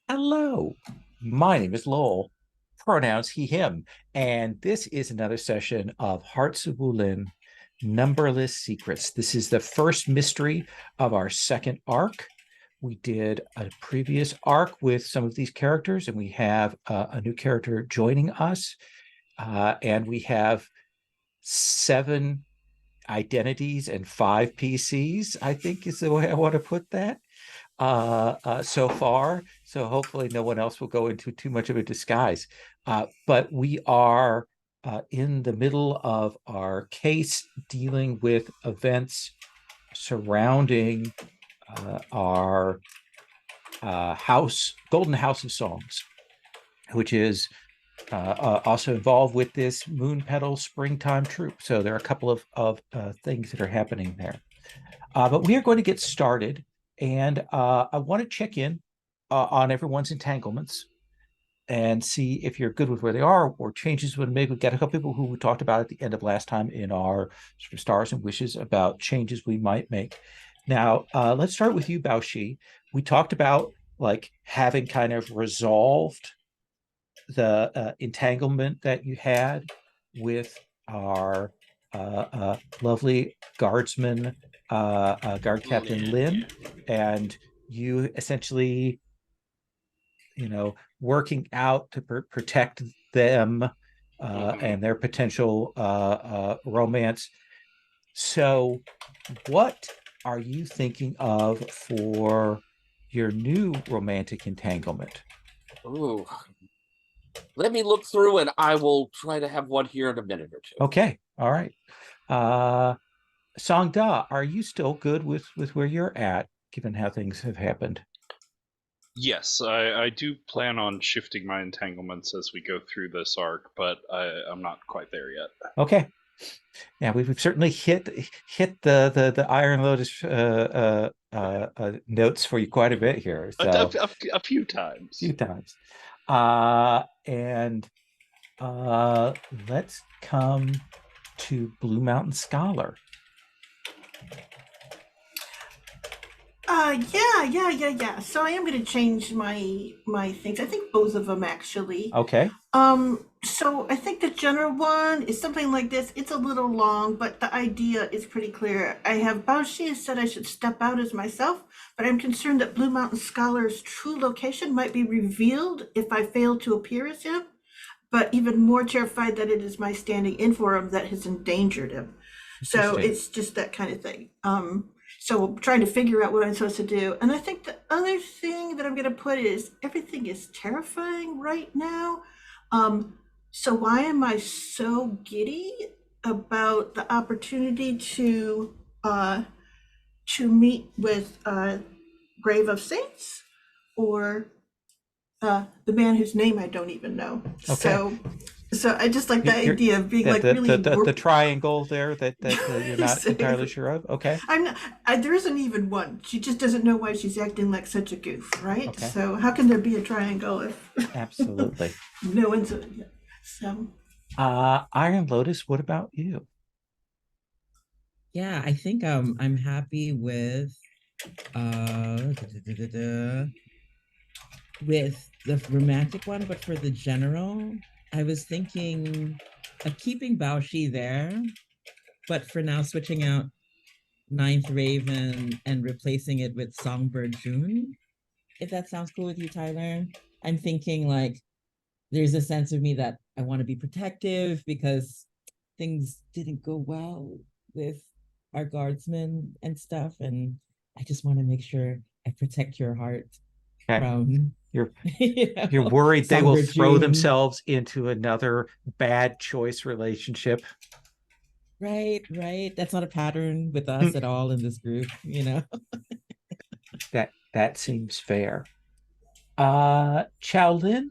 Hello, my name is Lowell, pronouns he, him, and this is another session of Hearts of Wulin, Numberless Secrets. This is the first mystery of our second arc. We did a previous arc with some of these characters, and we have a new character joining us, and we have 7 identities and 5 PCs, I think is the way I want to put that so far. So hopefully no one else will go into too much of a disguise. But we are in the middle of our case dealing with events surrounding our Golden House of Songs, which is also involved with this Moon Petal Springtime Troop. So there are a couple of things that are happening there. But we are going to get started, and I want to check in on everyone's entanglements and see if you're good with where they are or changes would make. We've got a couple people who we talked about at the end of last time in our sort of stars and wishes about changes we might make. Now, let's start with you, Baoshi. We talked about like having kind of resolved the entanglement that you had with our lovely guardsman, guard captain Lynn, and you essentially, working out to protect them and their potential romance. So, what are you thinking of for your new romantic entanglement? Ooh, let me look through and I will try to have one here in a minute or two. Okay, all right. Sangda, are you still good with where you're at, given how things have happened? Yes, I do plan on shifting my entanglements as we go through this arc, but I'm not quite there yet. Okay. Yeah, we've certainly hit the Iron Lotus notes for you quite a bit here. So A few times. few times. And let's come to Blue Mountain Scholar. Yeah. So I am going to change my things. I think both of them actually. Okay. So I think the general one is something like this. It's a little long, but the idea is pretty clear. I have Baoshi said I should step out as myself, but I'm concerned that Blue Mountain Scholar's true location might be revealed if I fail to appear as him, but even more terrified that it is my standing in for him that has endangered him. So it's just that kind of thing. So I'm trying to figure out what I'm supposed to do. And I think the other thing that I'm going to put is everything is terrifying right now. So why am I so giddy about the opportunity to meet with Grave of Saints or the man whose name I don't even know? Okay. So I just like the idea of being like really the triangle there that you're not entirely sure of. Okay. I'm not. There isn't even one. She just doesn't know why she's acting like such a goof, right? Okay. So how can there be a triangle if Absolutely. no one's in it? So Iron Lotus, what about you? Yeah, I think I'm happy with with the romantic one, but for the general, I was thinking of keeping Baoshi there, but for now switching out Ninth Raven and replacing it with Songbird June. If that sounds cool with you, Tyler. I'm thinking like there's a sense of me that I want to be protective because things didn't go well with our guardsmen and stuff, and I just want to make sure I protect your heart from you're you you're worried they will throw June. themselves into another bad choice relationship. Right. That's not a pattern with us at all in this group, That seems fair. Lin,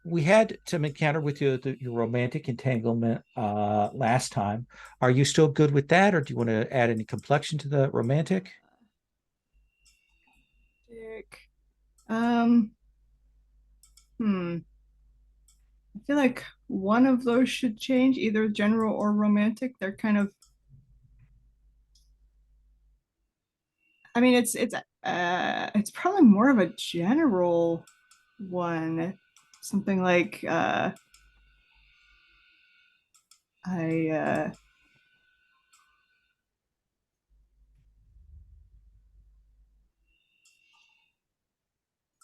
we had some encounter with your romantic entanglement last time. Are you still good with that, or do you want to add any complexion to the romantic? I feel like one of those should change, either general or romantic. They're kind of, I mean, it's It's probably more of a general one. Something like I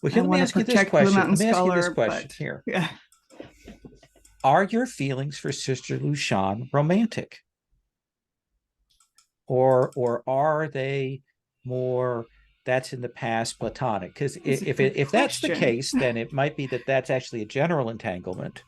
Well, here, let me want to ask you this protect Blue question. Mountain Let me ask you this Scholar, question but here. yeah. Are your feelings for Sister Lushan romantic? Or are they more that's in the past platonic? Because That's a if good that's the question. case, then it might be that that's actually a general entanglement.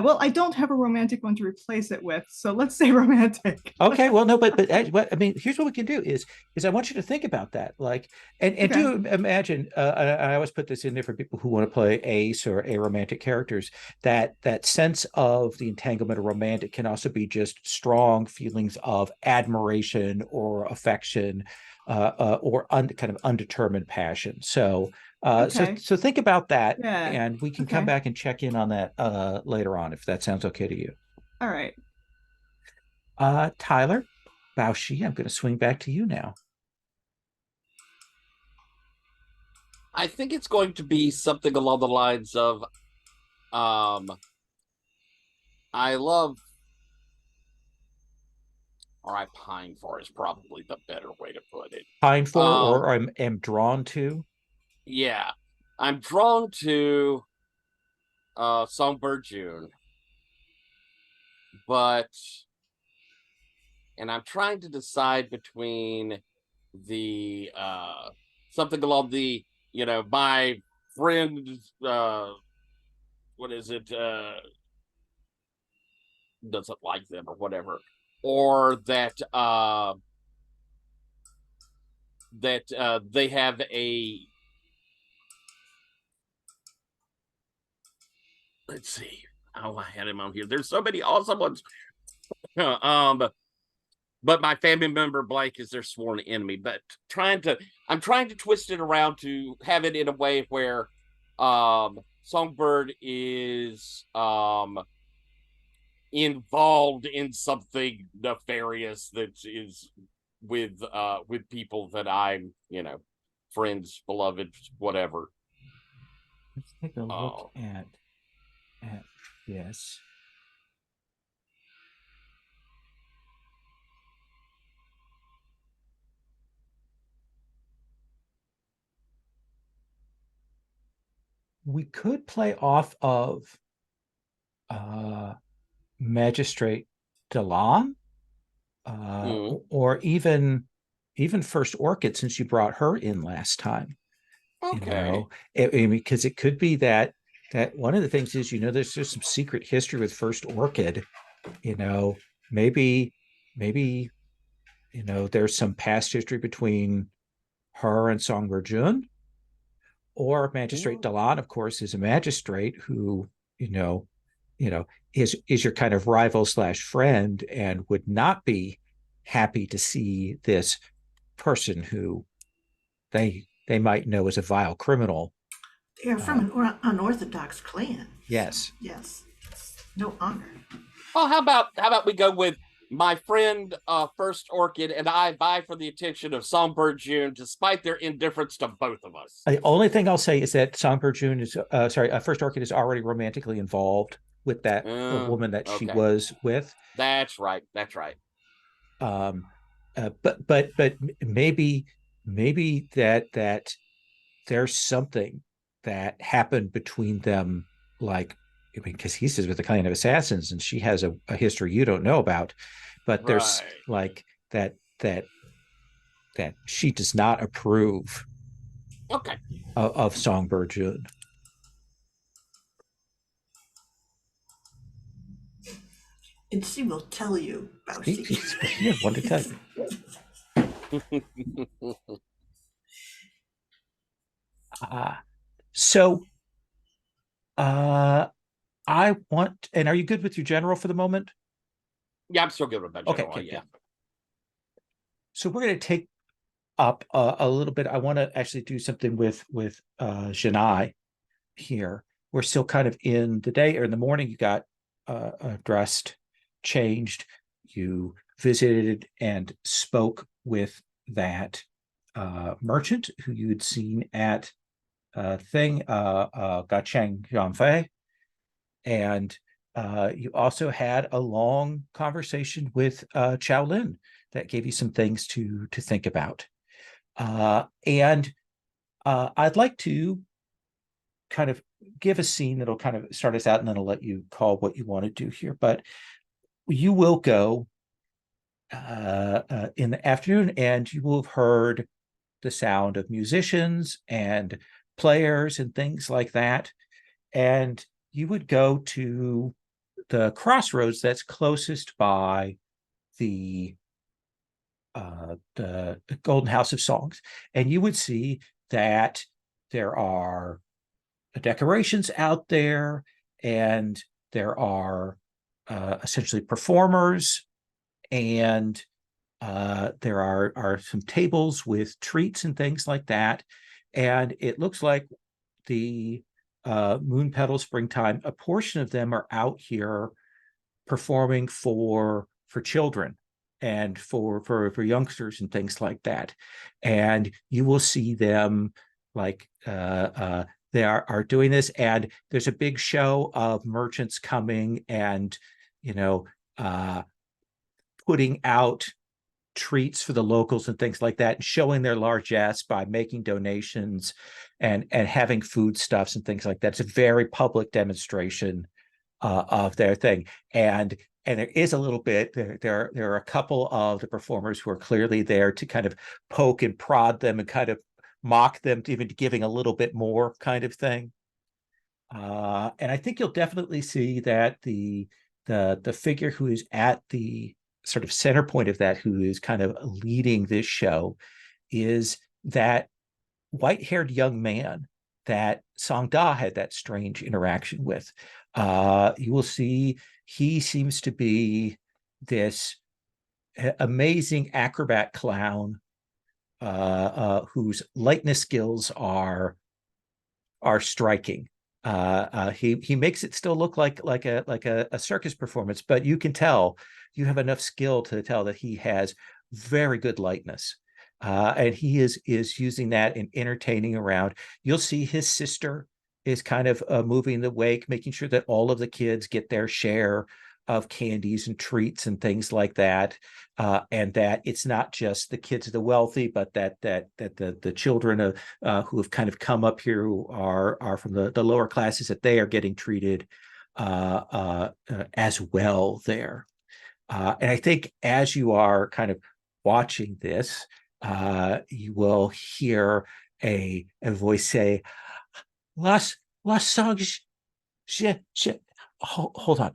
Well, I don't have a romantic one to replace it with, so let's say romantic. Okay, well, no, but I mean, here's what we can do is I want you to think about that, like, and Okay. do imagine. I always put this in there for people who want to play ace or aromantic characters. That sense of the entanglement of romantic can also be just strong feelings of admiration or affection, or kind of undetermined passion. So, Okay. so think about that, Yeah. and we can Okay. come back and check in on that later on if that sounds okay to you. All right. Tyler, Baoshi, I'm going to swing back to you now. I think it's going to be something along the lines of, I love, or I pine for is probably the better way to put it. Pine for, or am drawn to. Yeah, I'm drawn to Songbird June, and I'm trying to decide between the something along the, my friend, what is it, doesn't like them or whatever, or that they have a, let's see. Oh, I had him on here. There's so many awesome ones. But my family member Blake is their sworn enemy. But I'm trying to twist it around to have it in a way where Songbird is involved in something nefarious that is with people that I'm, friends, beloved, whatever. Let's take a look at this. We could play off of Magistrate Delon, or even First Orchid, since you brought her in last time. Okay. Because it could be that one of the things is, there's just some secret history with First Orchid. Maybe there's some past history between her and Songbird Jun. Or Magistrate Delon, of course, is a magistrate who, is your kind of rival / friend, and would not be happy to see this person who they might know as a vile criminal. They are from an unorthodox clan. Yes. Yes. No honor. Oh, how about we go with my friend First Orchid and I vie for the attention of Songbird June, despite their indifference to both of us. The only thing I'll say is that Songbird June is First Orchid is already romantically involved with that woman that she was with. That's right. But maybe that there's something that happened between them, like, because he says with the clan of assassins, and she has a history you don't know about, but there's like that she does not approve of Songbird June. And she will tell you about it. Yeah, what to tell you. So I want, and are you good with your general for the moment? Yeah, I'm still good with that general. Okay, yeah. Good. So we're going to take up a little bit. I want to actually do something with Janai here. We're still kind of in the day, or in the morning. You got dressed, changed. You visited and spoke with that merchant who you'd seen at Gacheng Jianfei. And you also had a long conversation with Lin that gave you some things to think about. And I'd like to kind of give a scene that'll kind of start us out, and then I'll let you call what you want to do here. But you will go in the afternoon, and you will have heard the sound of musicians and players and things like that. And you would go to the crossroads that's closest by the Golden House of Songs, and you would see that there are decorations out there, and there are essentially performers, and there are some tables with treats and things like that. And it looks like the Moon Petal Springtime, a portion of them are out here performing for children and for youngsters and things like that. And you will see them like they are doing this, and there's a big show of merchants coming and putting out treats for the locals and things like that, and showing their largesse by making donations and having foodstuffs and things like that. It's a very public demonstration of their thing. And there is a little bit, there are a couple of the performers who are clearly there to kind of poke and prod them and kind of mock them, even giving a little bit more kind of thing. And I think you'll definitely see that the figure who is at the sort of center point of that, who is kind of leading this show, is that white-haired young man that Song Da had that strange interaction with. You will see he seems to be this amazing acrobat clown whose lightness skills are striking. He makes it still look like a circus performance, but you can tell, you have enough skill to tell that he has very good lightness. And he is using that and entertaining around. You'll see his sister is kind of moving the wake, making sure that all of the kids get their share of candies and treats and things like that, and that it's not just the kids of the wealthy, but that the children who have kind of come up here, who are from the lower classes, that they are getting treated as well there. And I think as you are kind of watching this, you will hear a voice say, "Las songs, hold on.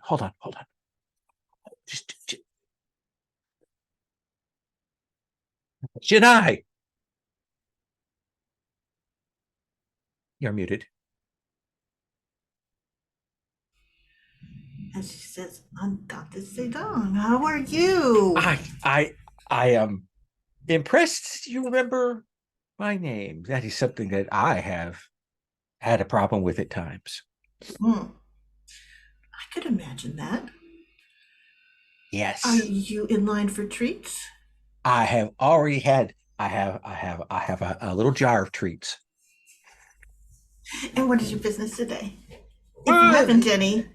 Janai, you're muted." And she says, Dr. Sedong, how are you? I am impressed you remember my name. That is something that I have had a problem with at times. I could imagine that. Yes. Are you in line for treats? I have already had. I have a little jar of treats. And what is your business today? If you haven't any.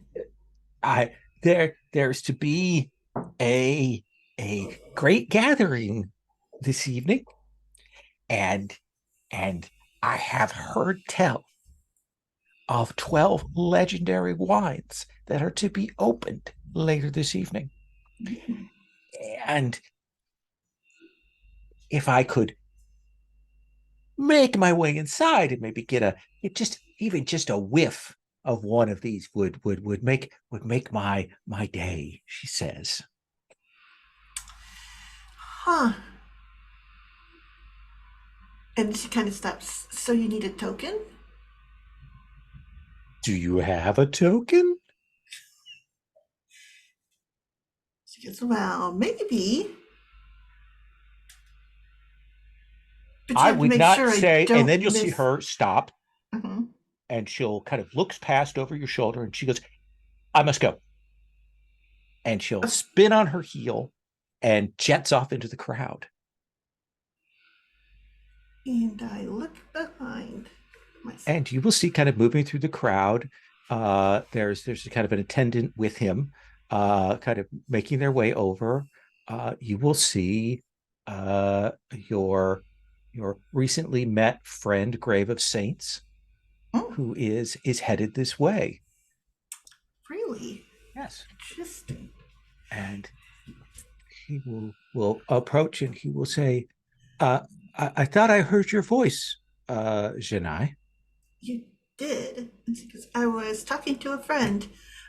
There's to be a great gathering this evening, and I have heard tell of 12 legendary wines that are to be opened later this evening. And if I could make my way inside and maybe get even just a whiff of one of these would make my day, she says. Huh. And she kind of stops. So you need a token? Do you have a token? She goes, well, maybe. But you I have to would make not sure I say, don't and then you'll see miss- her stop, Mhm. and she'll kind of looks past over your shoulder, and she goes, "I must go." And she'll spin on her heel and jets off into the crowd. And I look behind myself. And you will see, kind of moving through the crowd, there's kind of an attendant with him, kind of making their way over. You will see your recently met friend, Grave of Saints, Oh, who is headed this way. really? Yes. Interesting. And he will approach and he will say, I thought I heard your voice, Janai. You did. Because I was talking to a friend.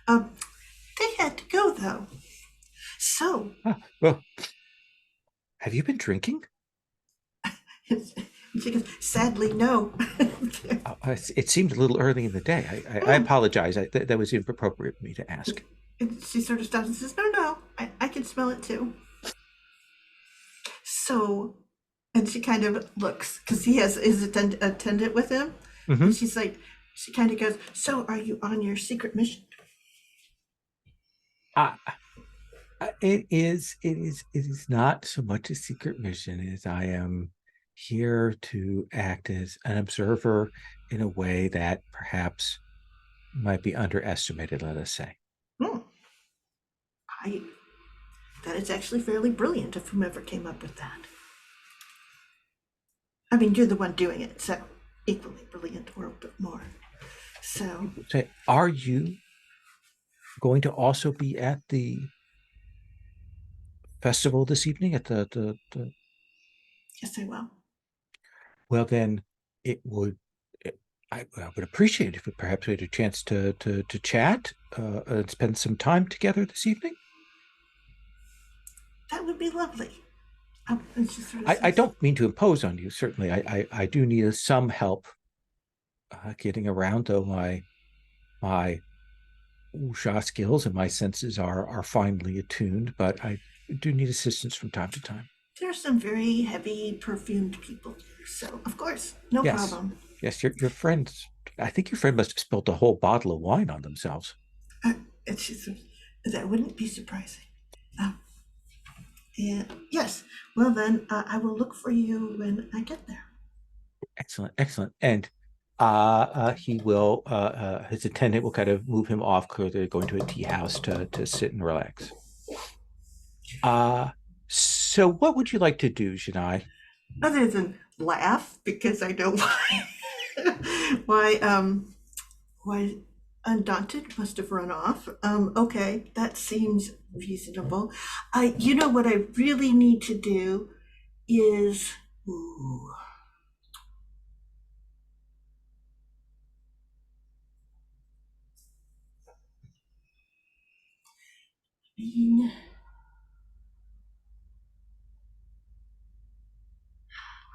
They had to go, though. So, Well, have you been drinking? she goes, sadly, no. It seemed a little early in the day. I apologize. That was inappropriate for me to ask. And she sort of stops and says, no, I can smell it too. So, and she kind of looks, because he has his attendant with him. Mm-hmm. And she's like, she kind of goes, so are you on your secret mission? It is not so much a secret mission as I am here to act as an observer in a way that perhaps might be underestimated, let us say. That is actually fairly brilliant of whomever came up with that. I mean, you're the one doing it, so equally brilliant or a bit more. So, Say, are you going to also be at the festival this evening at the yes, I will. Well, then I would appreciate if perhaps we had a chance to chat and spend some time together this evening. That would be lovely. And she sort of I says, don't mean to impose on you, certainly. I do need some help getting around, though my wuxia skills and my senses are finely attuned, but I do need assistance from time to time. there are some very heavy perfumed people here, so of course, no Yes. problem. Yes, your friends. I think your friend must have spilled a whole bottle of wine on themselves. And she says, that wouldn't be surprising. And yes, well then, I will look for you when I get there. Excellent, excellent. And he will his attendant will kind of move him off, clearly going to a tea house to sit and relax. So what would you like to do, Janai? Other than laugh, because I know why Undaunted must have run off. Okay, that seems reasonable. You know what I really need to do is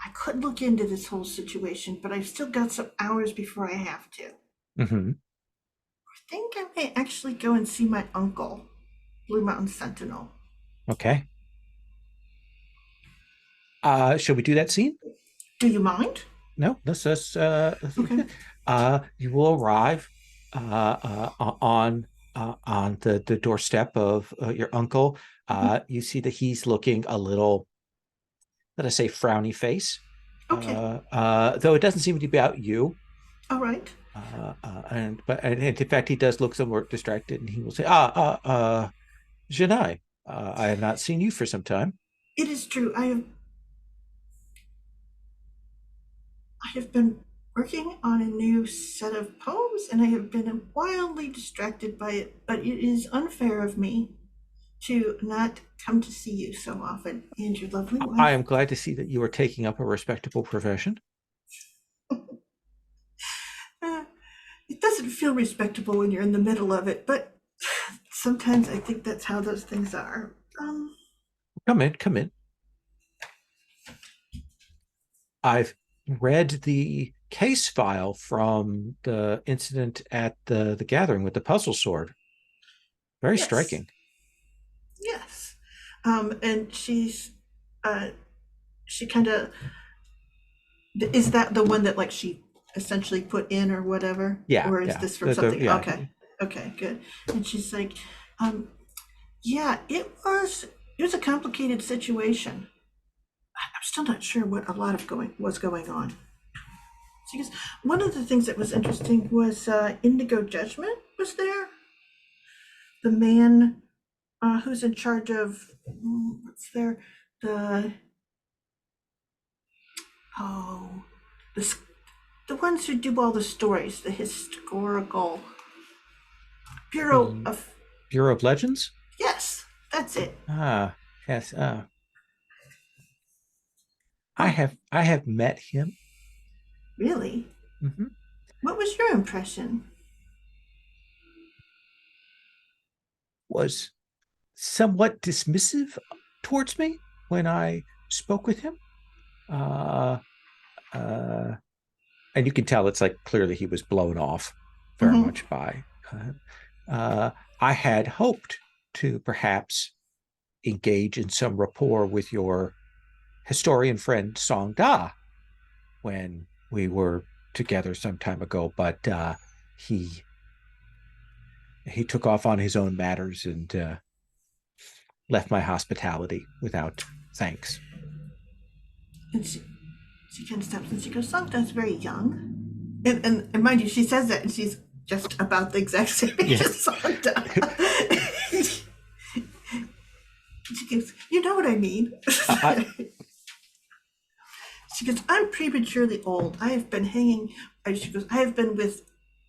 I could look into this whole situation, but I've still got some hours before I have to. Mm-hmm. I think I may actually go and see my uncle, Blue Mountain Sentinel. Okay. Shall we do that scene? Do you mind? No, let's Okay. you will arrive on the doorstep of your uncle. You see that he's looking a little, let us say, frowny face. Okay. Though it doesn't seem to be about you. All right. And in fact, he does look somewhat distracted, and he will say, Janai, I have not seen you for some time. It is true. I have been working on a new set of poems, and I have been wildly distracted by it, but it is unfair of me to not come to see you so often, and your lovely wife. I am glad to see that you are taking up a respectable profession. It doesn't feel respectable when you're in the middle of it, but sometimes I think that's how those things are. Come in. I've read the case file from the incident at the gathering with the puzzle sword. Very Yes. striking. Yes. And she kind of, is that the one that like she essentially put in or whatever? Yeah. Or is yeah. this from something? Yeah. Okay, good. And she's like, yeah, it was it was a complicated situation. I'm still not sure what a lot of was going on. So because one of the things that was interesting was Indigo Judgment was there. The man who's in charge of what's there, the the ones who do all the stories, the historical Bureau of Bureau of Legends? Yes, that's it. Yes. I have met him. Really? Mm-hmm. What was your impression? Was somewhat dismissive towards me when I spoke with him. And you can tell it's like clearly he was blown off very much by. I had hoped to perhaps engage in some rapport with your historian friend Song Da when we were together some time ago, but he took off on his own matters and left my hospitality without thanks. And she kind of stops and she goes, Songda's very young. And mind you, she says that and she's just about the exact same age as Songda. She goes, you know what I mean? She goes, I'm prematurely old. I have been she goes, I have been with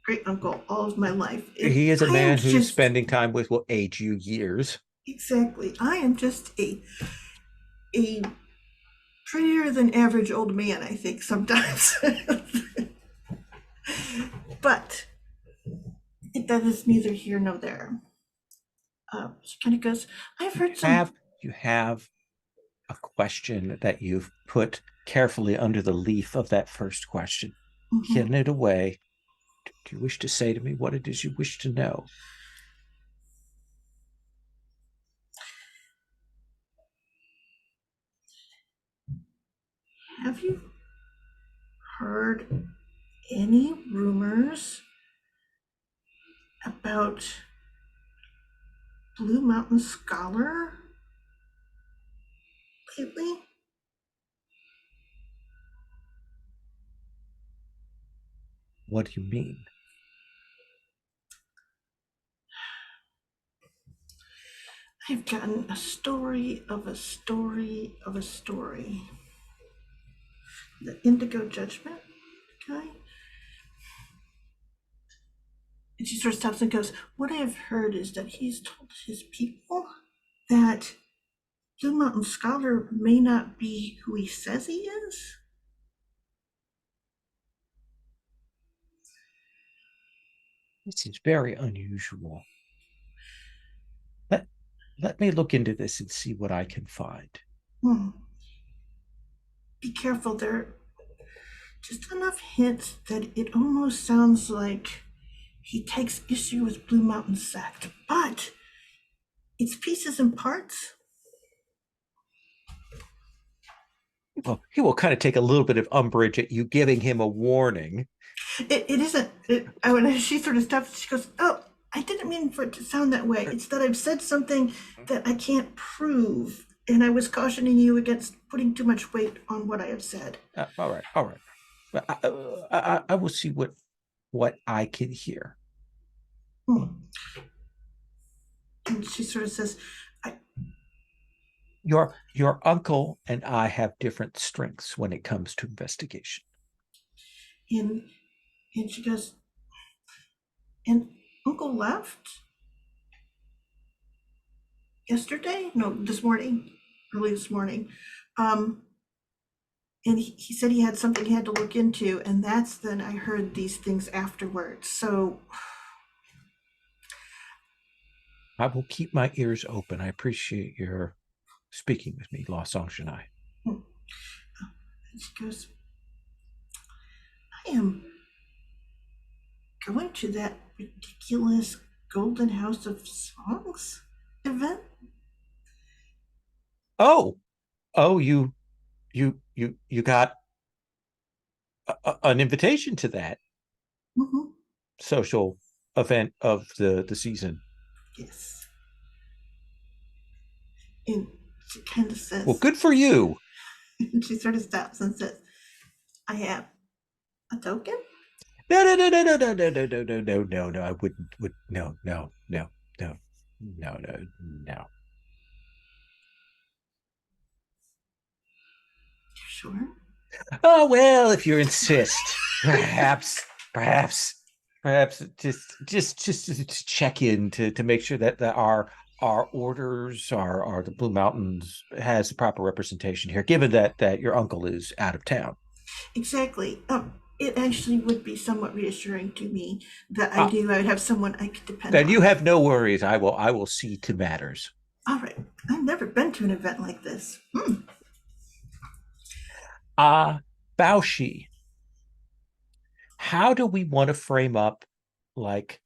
great uncle all of my life. He is a man who's spending time with will age you years. Exactly. I am just a prettier than average old man, I think, sometimes. But that is neither here nor there. She kind of goes, I've heard some... You have a question that you've put carefully under the leaf of that first question. Hidden it away. Do you wish to say to me what it is you wish to know? Have you heard any rumors about Blue Mountain Scholar lately? What do you mean? I've gotten a story of a story of a story. The Indigo Judgment guy. And she sort of stops and goes, what I have heard is that he's told his people that Blue Mountain Scholar may not be who he says he is. This is very unusual. Let me look into this and see what I can find. Be careful, there are just enough hints that it almost sounds like he takes issue with Blue Mountain Sect, but it's pieces and parts. Well, he will kind of take a little bit of umbrage at you giving him a warning. It isn't. When she sort of stops, she goes, oh, I didn't mean for it to sound that way. It's that I've said something that I can't prove, and I was cautioning you against putting too much weight on what I have said. All right. I will see what I can hear. And she sort of says, Your uncle and I have different strengths when it comes to investigation. And she goes, and Uncle left yesterday? No, this morning, early this morning. And he said he had something he had to look into, and that's then I heard these things afterwards. So I will keep my ears open. I appreciate your speaking with me, La Sanggenai. And she goes, I am going to that ridiculous Golden House of Songs event. Oh, you got an invitation to that social event of the season. Yes. And She kind of says. Well, good for you. She sort of stops and says, "I have a token." No, no, no, no, no, no, no, no, no, no, no, no, no. I wouldn't. No, no, no, no, no, no, no. You're sure? Oh well, if you insist, perhaps, just to check in to make sure that our orders, our the Blue Mountains has the proper representation here, given that your uncle is out of town. Exactly. It actually would be somewhat reassuring to me that I Ah. knew I would have someone I could depend Then on. you have no worries. I will see to matters. All right. I've never been to an event like this. Baoshi, how do we want to frame up like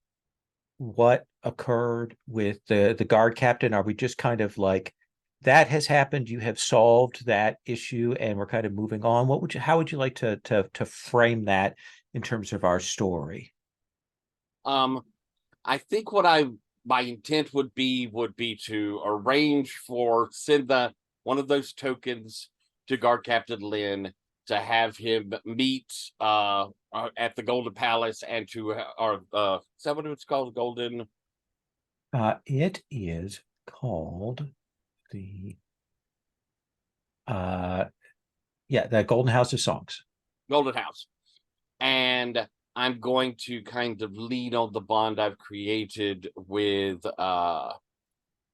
what occurred with the guard captain? Are we just kind of like that has happened, you have solved that issue, and we're kind of moving on? How would you like to frame that in terms of our story? I think my intent would be to arrange for send one of those tokens to Guard Captain Lin to have him meet at the Golden Palace and to is that what it's called? Golden. It is called the the Golden House of Songs. Golden House. And I'm going to kind of lean on the bond I've created with the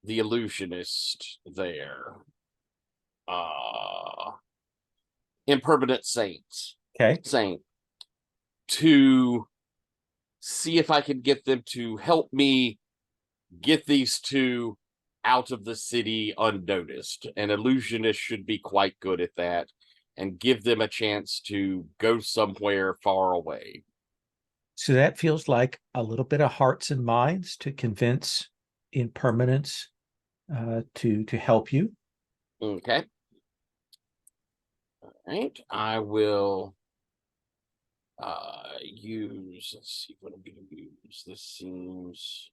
illusionist there. Impermanent Saints. Okay. Saint. To see if I can get them to help me get these two out of the city unnoticed. An illusionist should be quite good at that, and give them a chance to go somewhere far away. So that feels like a little bit of hearts and minds to convince Impermanence to help you. Okay. All right. I will use, let's see what I'm going to use. This seems...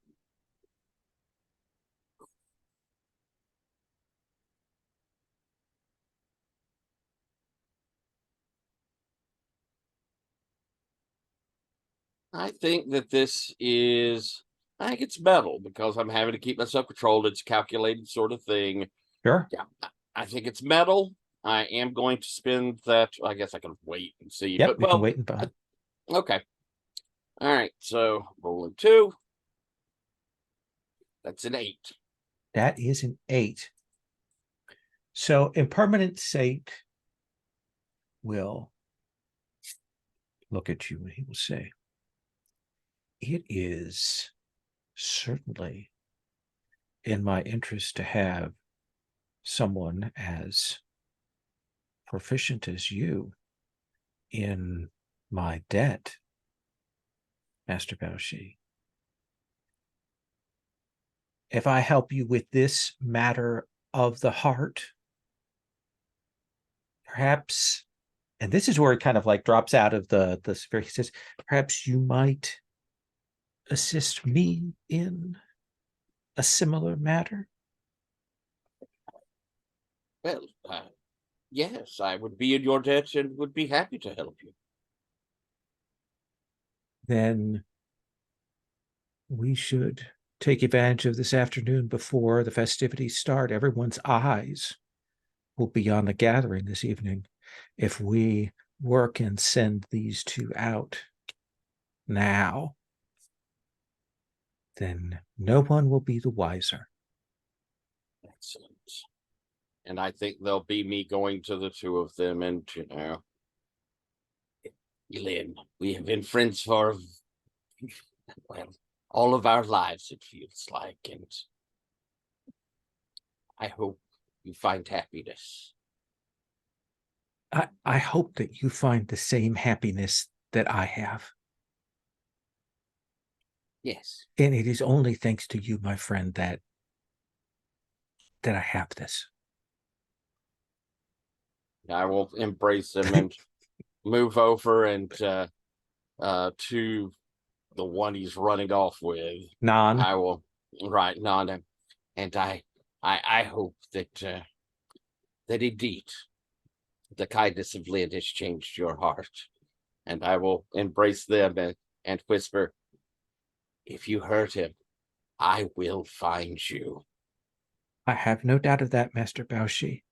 I think that I think it's metal because I'm having to keep myself controlled. It's a calculated sort of thing. Sure. Yeah, I think it's metal. I am going to spend that. I guess I can wait and see. Yep, But, we can wait and buy. Okay. All right. So rolling 2. That's an 8. That is an 8. So Impermanent Saint will look at you and he will say, "It is certainly in my interest to have someone as proficient as you in my debt, Master Baoshi. If I help you with this matter of the heart, perhaps," and this is where it kind of like drops out of the sphere. He says, "Perhaps you might assist me in a similar matter." Well, yes, I would be in your debt and would be happy to help you. Then we should take advantage of this afternoon before the festivities start. Everyone's eyes will be on the gathering this evening. If we work and send these two out now, then no one will be the wiser. Excellent. And I think there'll be me going to the two of them and, Lynn, we have been friends for, well, all of our lives, it feels like, and I hope you find happiness. I hope that you find the same happiness that I have. Yes. And it is only thanks to you, my friend, that I have this. I will embrace them and move over and to the one he's running off with. Non. I will Nan, and I hope that that indeed the kindness of Lynn has changed your heart. And I will embrace them and whisper, if you hurt him, I will find you. I have no doubt of that, Master Baoshi.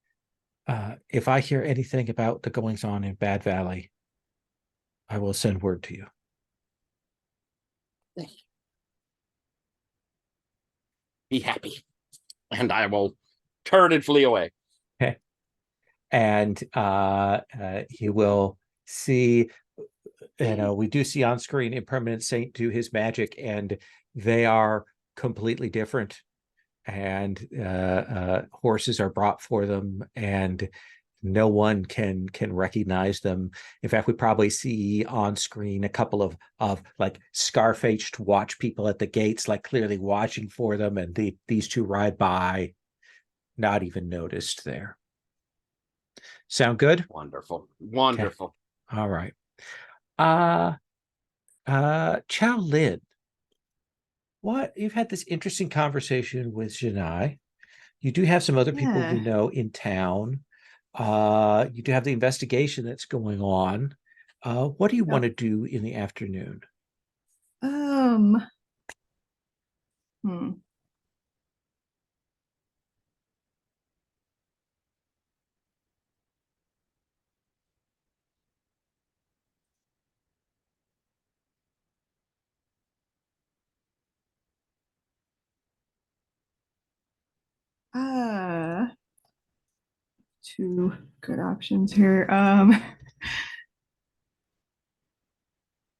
If I hear anything about the goings on in Bad Valley, I will send word to you. Be happy. And I will turn and flee away. Okay. And he will see, we do see on screen Impermanent Saint do his magic, and they are completely different. And horses are brought for them, and no one can recognize them. In fact, we probably see on screen a couple of like scar-faced watch people at the gates, like clearly watching for them, and these two ride by, not even noticed there. Sound good? Wonderful. Wonderful. Okay. All right. Chow Lin, what, you've had this interesting conversation with Janai. You do have some other people you know in town. You do have the investigation that's going on. What do you want to do in the afternoon? Two good options here.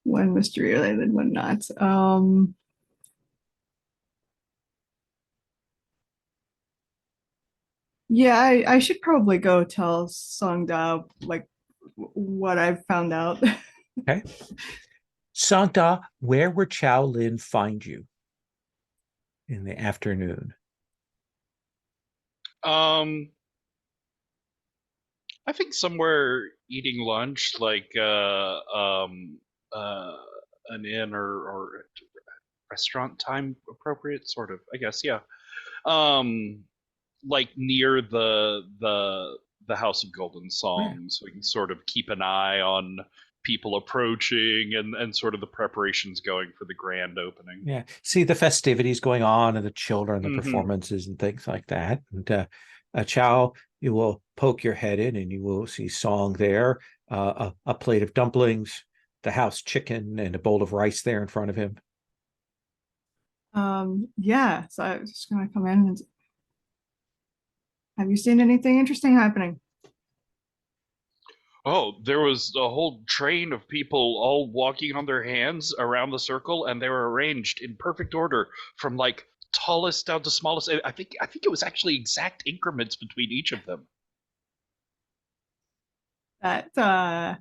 One mystery related, one not. Yeah, I should probably go tell Songda like what I've found out. Okay. Sangda, where would Chow Lin find you in the afternoon? I think somewhere eating lunch, like an inn or restaurant time appropriate, sort of. I guess, yeah. Like near the House of Golden Song, so we can sort of keep an eye on people approaching and sort of the preparations going for the grand opening. Yeah, see the festivities going on and the children, the Mhm. performances and things like that. And Chow, you will poke your head in and you will see Song there, a plate of dumplings, the house chicken, and a bowl of rice there in front of him. Yeah, so I was just gonna come in and have you seen anything interesting happening? Oh, there was a whole train of people all walking on their hands around the circle, and they were arranged in perfect order from like tallest down to smallest. I think it was actually exact increments between each of them. That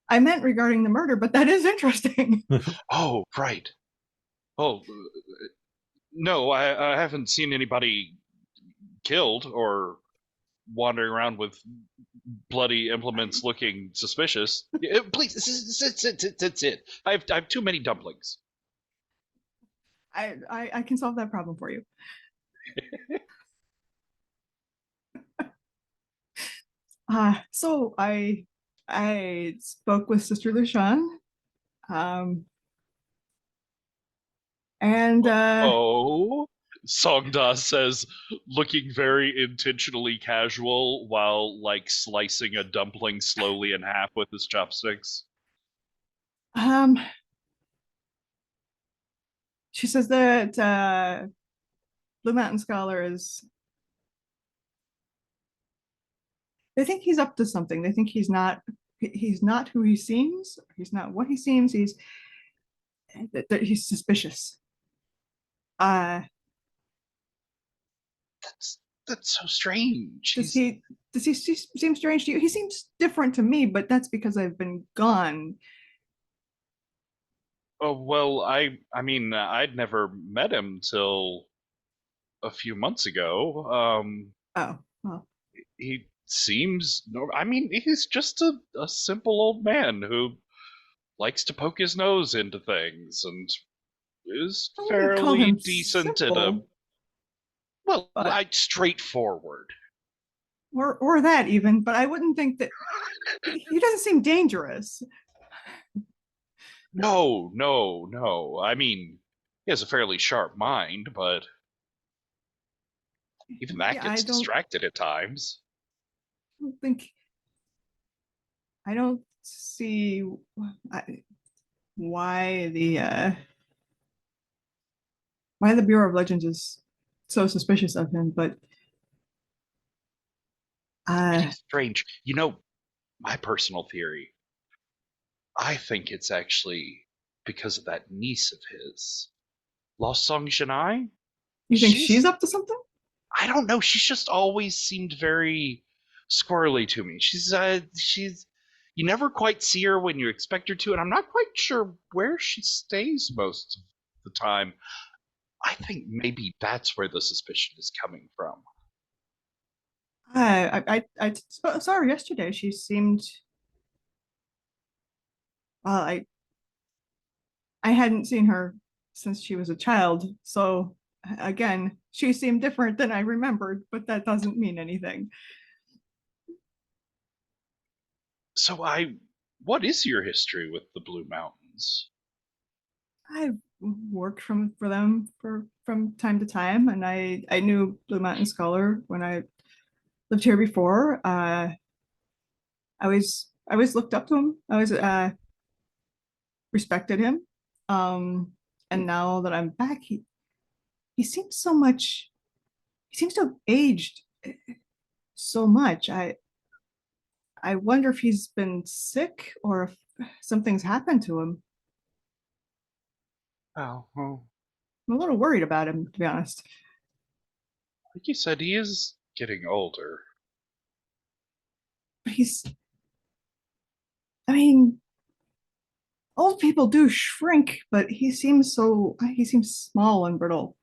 I meant regarding the murder, but that is interesting. Oh, right. Oh, no, I haven't seen anybody killed or wandering around with bloody implements looking suspicious. Please, sit. I have too many dumplings. I can solve that problem for you. So I spoke with Sister Lushan, and Oh, Songda says, looking very intentionally casual while like slicing a dumpling slowly in half with his chopsticks. She says that Blue Mountain Scholar is. They think he's up to something. They think he's not who he seems. He's not what he seems. He's suspicious. That's so strange. Does he seem strange to you? He seems different to me, but that's because I've been gone. Oh, well, I mean, I'd never met him till a few months ago. Oh, well. He seems I mean, he's just a simple old man who likes to poke his nose into things and is I wouldn't call fairly him decent simple. at a Well, But- straightforward. or that even, but I wouldn't think that he doesn't seem dangerous. No. I mean, he has a fairly sharp mind, but even that Yeah, gets distracted at times. think I don't see why the Bureau of Legends is so suspicious of him, but It's strange. My personal theory, I think it's actually because of that niece of his, Lost Song Shanai. you think she's up to something? I don't know. She's just always seemed very squirrely to me. She's you never quite see her when you expect her to, and I'm not quite sure where she stays most of the time. I think maybe that's where the suspicion is coming from. I saw her yesterday. She seemed well. I hadn't seen her since she was a child, so again, she seemed different than I remembered, but that doesn't mean anything. So what is your history with the Blue Mountains? I've worked for them from time to time, and I knew Blue Mountain Scholar when I lived here before. I always looked up to him. I always respected him. And now that I'm back, he seems so much. He seems to have aged so much. I wonder if he's been sick or if something's happened to him. Oh, well, I'm a little worried about him, to be honest. like you said, he is getting older. But I mean, old people do shrink, but he seems small and brittle.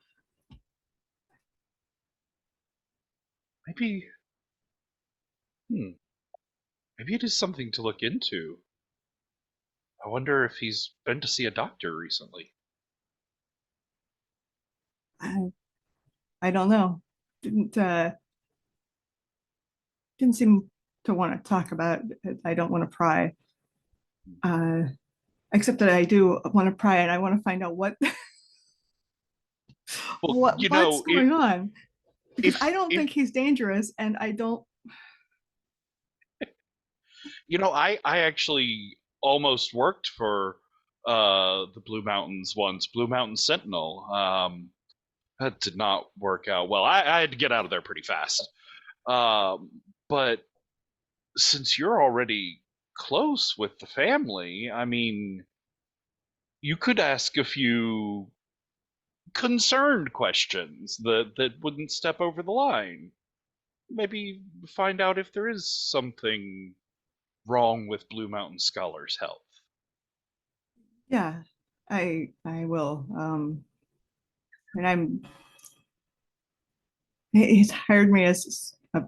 Maybe, maybe it is something to look into. I wonder if he's been to see a doctor recently. I, I don't know. Didn't didn't seem to want to talk about it. I don't want to pry. Except that I do want to pry and I want to find out what Well, what's going on. Because I don't if think he's dangerous, and I don't. I actually almost worked for the Blue Mountains once, Blue Mountain Sentinel. That did not work out well. I had to get out of there pretty fast. But since you're already close with the family, I mean, you could ask a few concerned questions that wouldn't step over the line. Maybe find out if there is something wrong with Blue Mountain Scholar's health. Yeah, I will. And he's hired me as a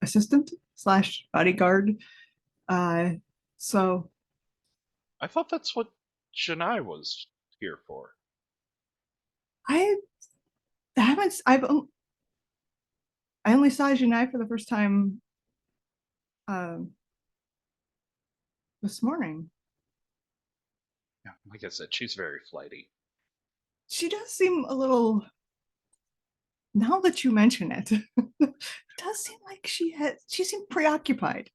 assistant slash bodyguard. So I thought that's what Chennai was here for. I haven't. I only saw Janai for the first time this morning. Yeah, like I said, she's very flighty. She does seem a little. Now that you mention it, it does seem like she seemed preoccupied.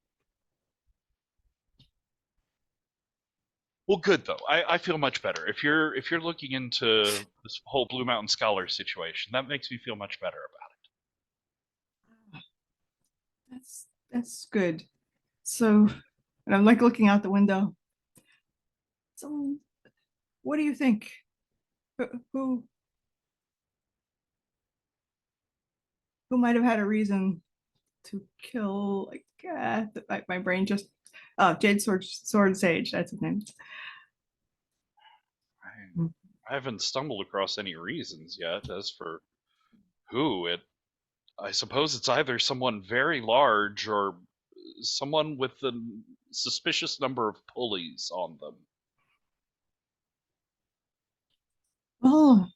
Well, good though. I feel much better. If you're looking into this whole Blue Mountain Scholar situation, that makes me feel much better about it. That's good. So, and I'm like looking out the window. So, what do you think? Who who might have had a reason to kill? Like, my brain just. Oh, Jade Sword Sage. That's his name. I haven't stumbled across any reasons yet. As for who, I suppose it's either someone very large or someone with a suspicious number of pulleys on them. Oh,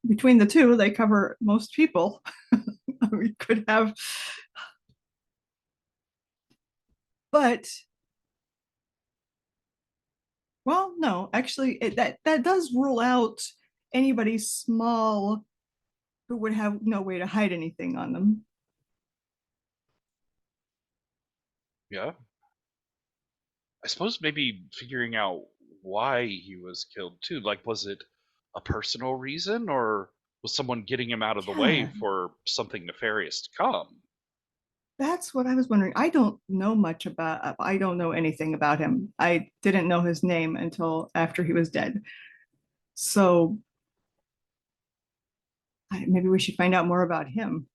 between the two, they cover most people. We could have, but well, no, actually, that does rule out anybody small who would have no way to hide anything on them. Yeah. I suppose maybe figuring out why he was killed too. Like, was it a personal reason, or was someone getting him out of the way Yeah. for something nefarious to come? That's what I was wondering. I don't know much about, I don't know anything about him. I didn't know his name until after he was dead. So maybe we should find out more about him.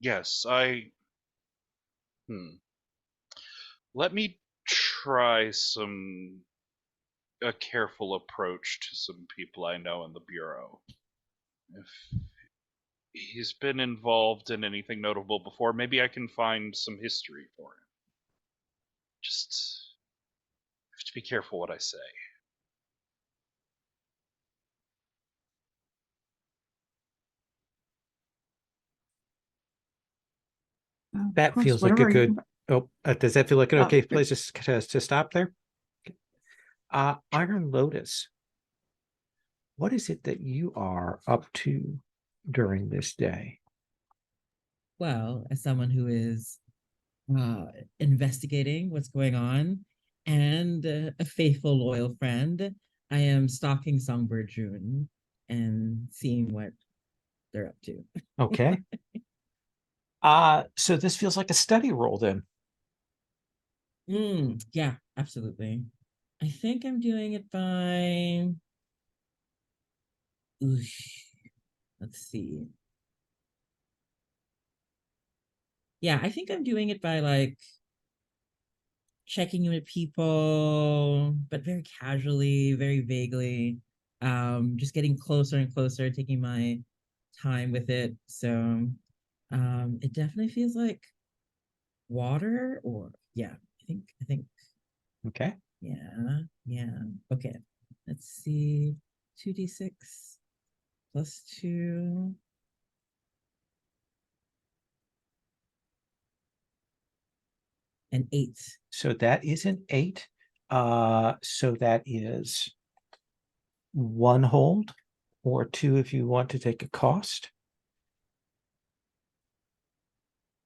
Yes, Hmm. Let me try a careful approach to some people I know in the Bureau. If he's been involved in anything notable before, maybe I can find some history for him. Just have to be careful what I say. Of That course, feels like a whatever you- good. Oh, does that feel like an okay good. place to stop there? Iron Lotus, what is it that you are up to during this day? Well, as someone who is investigating what's going on and a faithful, loyal friend, I am stalking Songbird June and seeing what they're up to. Okay. So this feels like a study roll then. Yeah, absolutely. I think I'm doing it by. Oosh. Let's see. Yeah, I think I'm doing it by like checking in with people, but very casually, very vaguely. Just getting closer and closer, taking my time with it. So it definitely feels like water or yeah, I think Okay. yeah. Okay. Let's see. 2d6 plus 2. An 8. So that is an 8. So that is 1 hold, or 2 if you want to take a cost.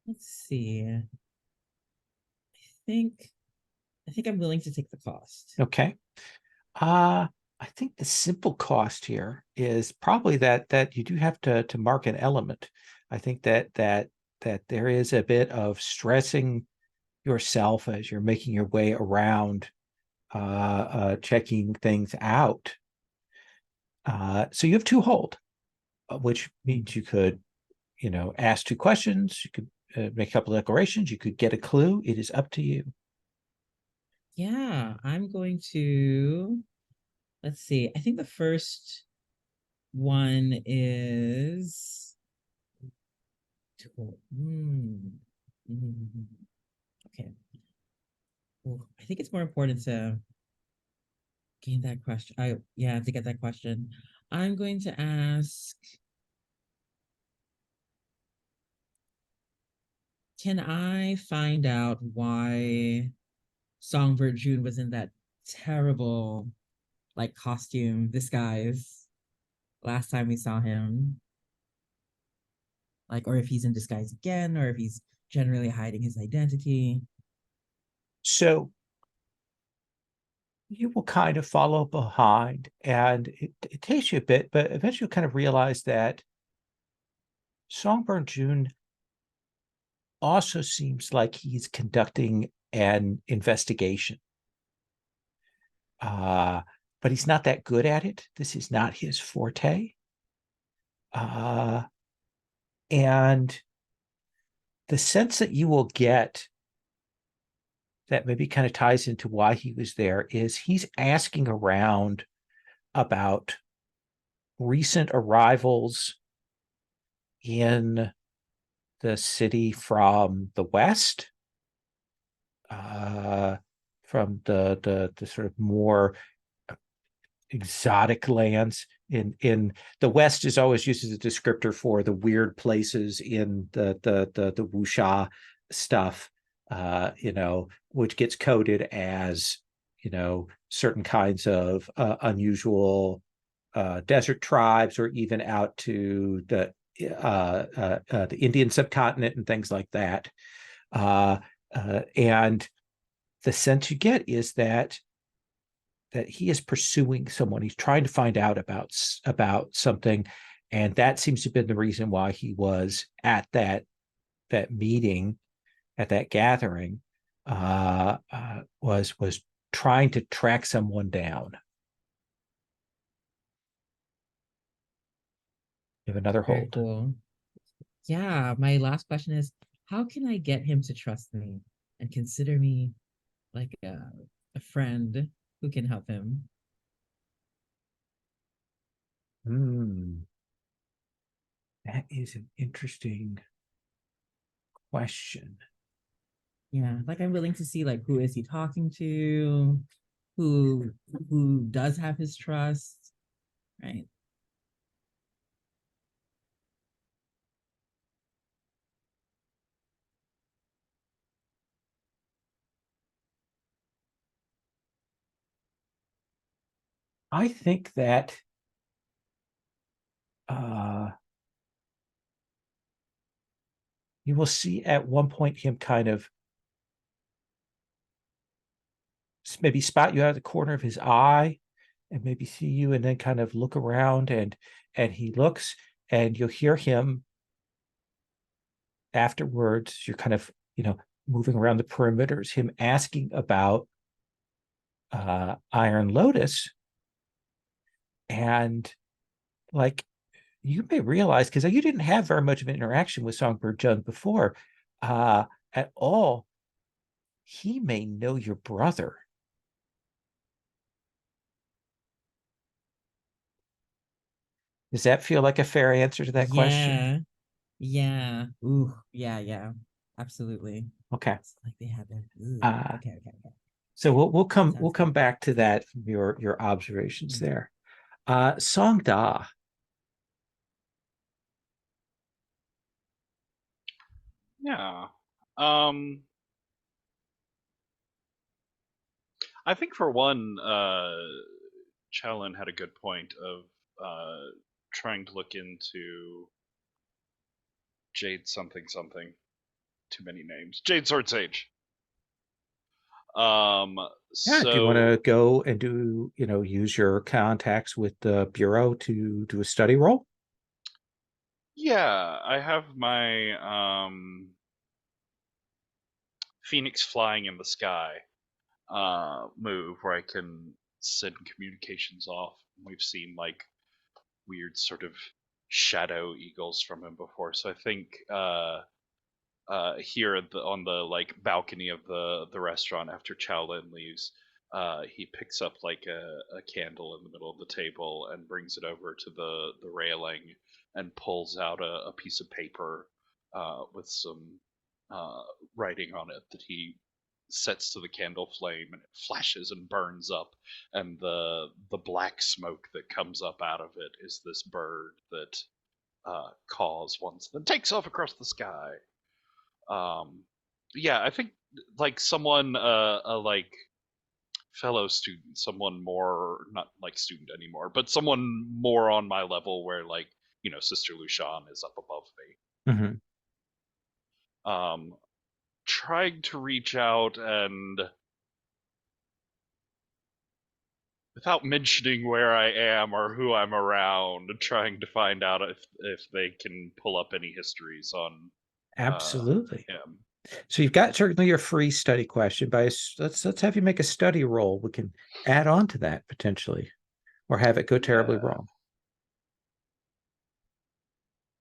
Let's see. I think I'm willing to take the cost. Okay. I think the simple cost here is probably that you do have to mark an element. I think that there is a bit of stressing yourself as you're making your way around, checking things out. So you have 2 hold, which means you could, ask 2 questions. You could make a couple of declarations. You could get a clue. It is up to you. Yeah, I'm going to, let's see. I think the first one is okay. Ooh, I think it's more important to gain that question. I have to get that question. I'm going to ask, can I find out why Songbird June was in that terrible like costume disguise last time we saw him? Like, or if he's in disguise again, or if he's generally hiding his identity. So you will kind of follow behind, and it takes you a bit, but eventually you'll kind of realize that Songbird June also seems like he's conducting an investigation. But he's not that good at it. This is not his forte. And the sense that you will get that maybe kind of ties into why he was there is he's asking around about recent arrivals in the city from the west, from the sort of more exotic lands. in the West is always used as a descriptor for the weird places in the wuxia stuff, which gets coded as, certain kinds of unusual desert tribes, or even out to the Indian subcontinent and things like that. And the sense you get is that he is pursuing someone. He's trying to find out about something, and that seems to have been the reason why he was at that meeting, at that gathering, was trying to track someone down. You have another Very hold. cool. Yeah, my last question is, how can I get him to trust me and consider me like a friend who can help him? That is an interesting question. Yeah, like I'm willing to see like who is he talking to, who does have his trust, right? I think that you will see at one point him kind of maybe spot you out of the corner of his eye, and maybe see you, and then kind of look around, and he looks, and you'll hear him afterwards. You're kind of, moving around the perimeters, him asking about Iron Lotus. And like, you may realize, because you didn't have very much of an interaction with Songbird Jung before at all, he may know your brother. Does that feel like a fair answer to that question? Yeah. Ooh, yeah. Absolutely. Okay. It's like they had that. Okay. So we'll come Sounds come good. back to that, your observations there. Song Da. Yeah. I think for one, Challen had a good point of trying to look into Jade something. Too many names. Jade Sword Sage. Yeah, So do you want to go and do, use your contacts with the Bureau to do a study roll? yeah, I have my Phoenix flying in the sky move where I can send communications off. We've seen like weird sort of shadow eagles from him before, so I think here on the like balcony of the restaurant after Chowlin leaves, he picks up like a candle in the middle of the table and brings it over to the railing and pulls out a piece of paper with some writing on it that he sets to the candle flame, and it flashes and burns up, and the black smoke that comes up out of it is this bird that calls once, then takes off across the sky. Yeah, I think like someone a like fellow student, someone more, not like student anymore, but someone more on my level where like, Sister Lucian is up above me. Mm-hmm. Trying to reach out and without mentioning where I am or who I'm around, trying to find out if they can pull up any histories on Absolutely. him. So you've got certainly your free study question, but let's have you make a study roll. We can add on to that potentially, or have it go terribly wrong.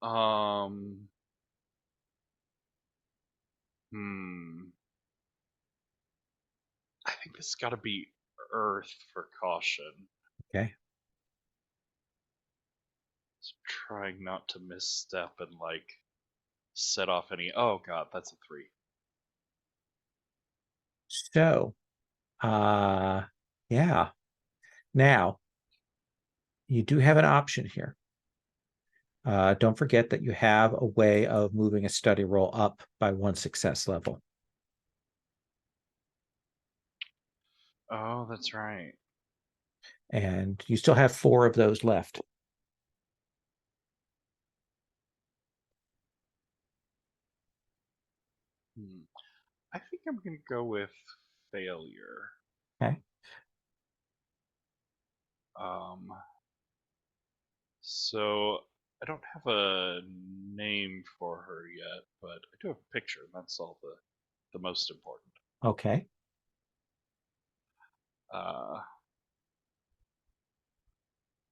I think this got to be Earth for caution. Okay. Just trying not to misstep and like set off any. Oh god, that's a 3. So, yeah. Now, you do have an option here. Don't forget that you have a way of moving a study roll up by 1 success level. Oh, that's right. And you still have 4 of those left. I think I'm going to go with failure. Okay. So I don't have a name for her yet, but I do have a picture, and that's all the most important. Okay.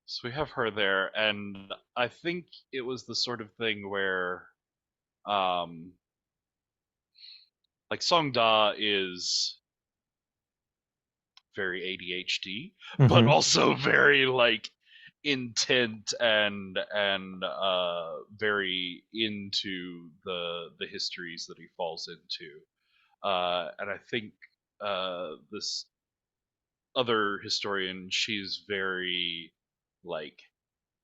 So we have her there, and I think it was the sort of thing where, like Song Da is very ADHD, but Mhm. also very like intent and very into the histories that he falls into. And I think this other historian, she's very like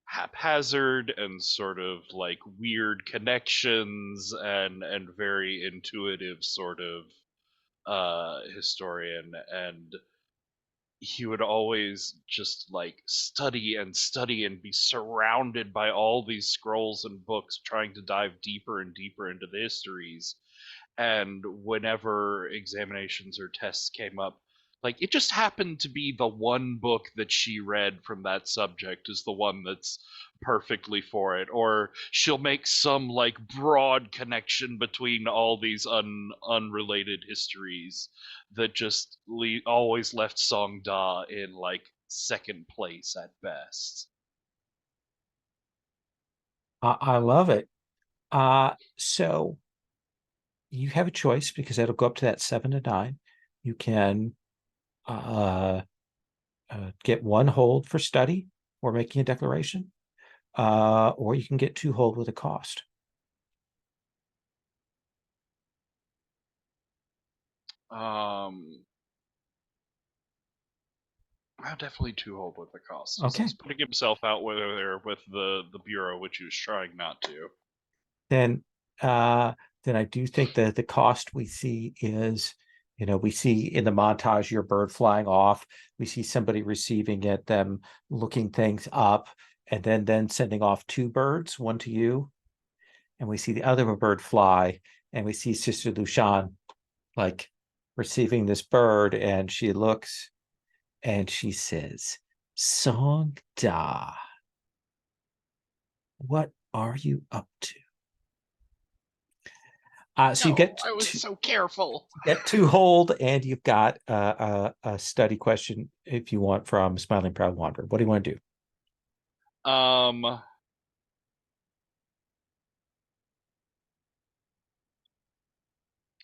haphazard and sort of like weird connections and very intuitive sort of historian, and he would always just like study and study and be surrounded by all these scrolls and books trying to dive deeper and deeper into the histories. And whenever examinations or tests came up, like it just happened to be the one book that she read from that subject is the one that's perfectly for it, or she'll make some like broad connection between all these unrelated histories that just always left Song Da in like second place at best. I love it. So you have a choice because that'll go up to that 7 to 9. You can get 1 hold for study or making a declaration, or you can get 2 hold with a cost. I'll definitely 2 hold with the cost. Okay. He's putting himself out there with the bureau, which he was trying not to. Then I do think that the cost we see is, we see in the montage your bird flying off. We see somebody receiving it, them looking things up, and then sending off 2 birds, 1 to you. And we see the other bird fly, and we see Sister Lushan like receiving this bird, and she looks and she says, Song Da, what are you up to? So you get I was so careful. Get 2 hold, and you've got a study question if you want from Smiling Proud Wanderer. What do you want to do?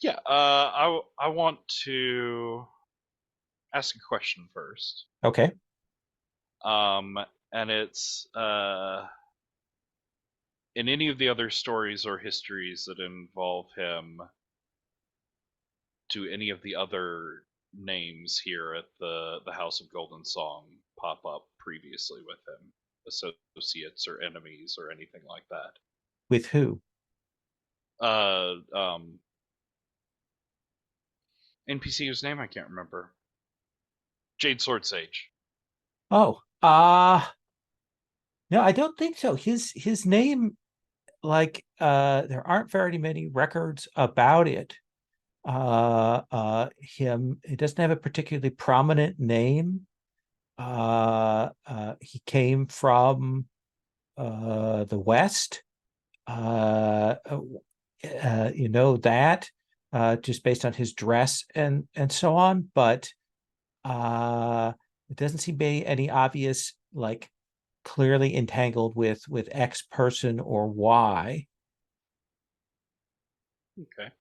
Yeah, I want to ask a question first. Okay. And it's in any of the other stories or histories that involve him, do any of the other names here at the House of Golden Song pop up previously with him, associates or enemies or anything like that? With who? NPC whose name I can't remember. Jade Sword Sage. Oh, no, I don't think so. His name, like, there aren't very many records about it. He doesn't have a particularly prominent name. He came from the West. You know that just based on his dress and so on, but it doesn't seem to be any obvious, like clearly entangled with X person or Y. Okay.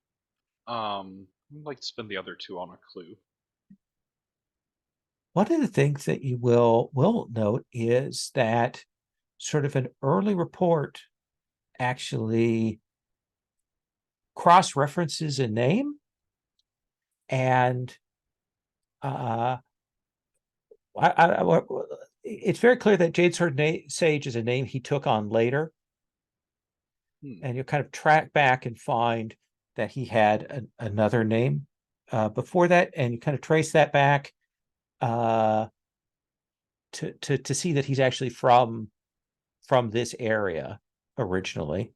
I'd like to spend the other 2 on a clue. One of the things that you will note is that sort of an early report actually cross-references a name, and it's very clear that Jade Sword Sage is a name he took on later. And you kind of track back and find that he had another name before that, and you kind of trace that back to see that he's actually from this area originally.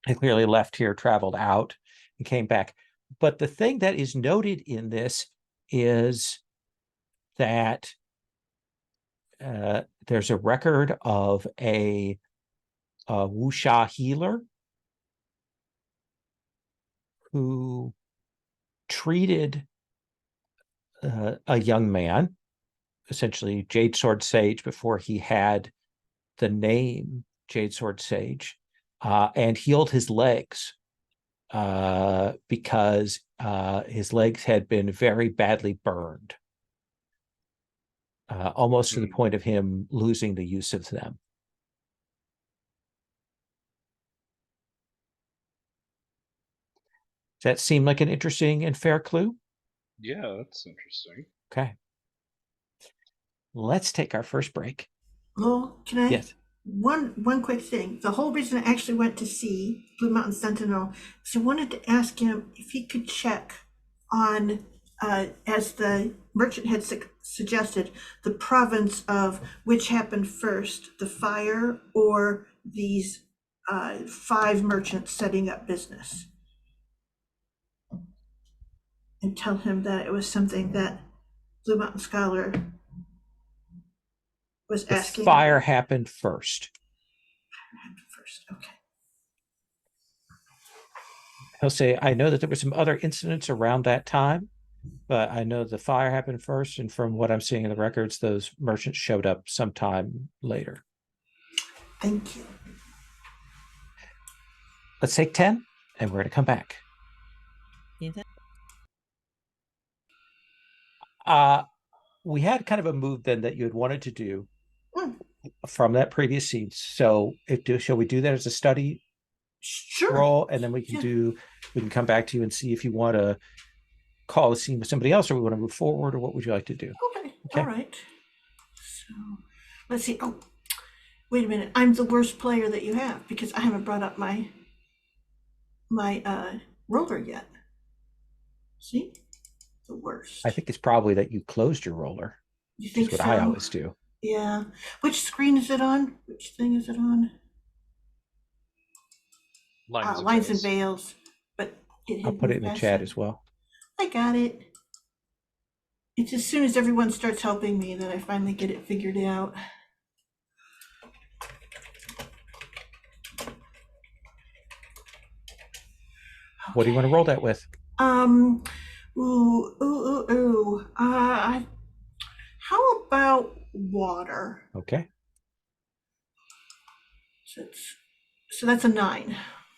He clearly left here, traveled out, and came back. But the thing that is noted in this is that there's a record of a wuxia healer who treated a young man, essentially Jade Sword Sage, before he had the name Jade Sword Sage, and healed his legs because his legs had been very badly burned, almost to the point of him losing the use of them. Does that seem like an interesting and fair clue? Yeah, that's interesting. Okay. Let's take our first break. Lowell, can I? Yes. One quick thing. The whole reason I actually went to see Blue Mountain Sentinel is I wanted to ask him if he could check on, as the merchant had suggested, the province of which happened first, the fire or these 5 merchants setting up business. And tell him that it was something that Blue Mountain Scholar was The asking. fire happened first. First, okay. He'll say, I know that there were some other incidents around that time, but I know the fire happened first. And from what I'm seeing in the records, those merchants showed up sometime later. Thank you. Let's take 10, and we're going to come back. We had kind of a move then that you had wanted to do from that previous scene. So shall we do that as a study roll, and then we can we can come back to you and see if you want to call a scene with somebody else, or we want to move forward, or what would you like to do? Okay. All right. So let's see. Oh, wait a minute. I'm the worst player that you have because I haven't brought up my roller yet. See? The worst. I think it's probably that you closed your roller. You think That's what so? I always do. Yeah. Which screen is it on? Which thing is it on? Lines and Veils. But I'll put it in the chat as well. I got it. It's as soon as everyone starts helping me that I finally get it figured out. What do you want to roll that with? How about water? Okay. So that's a 9.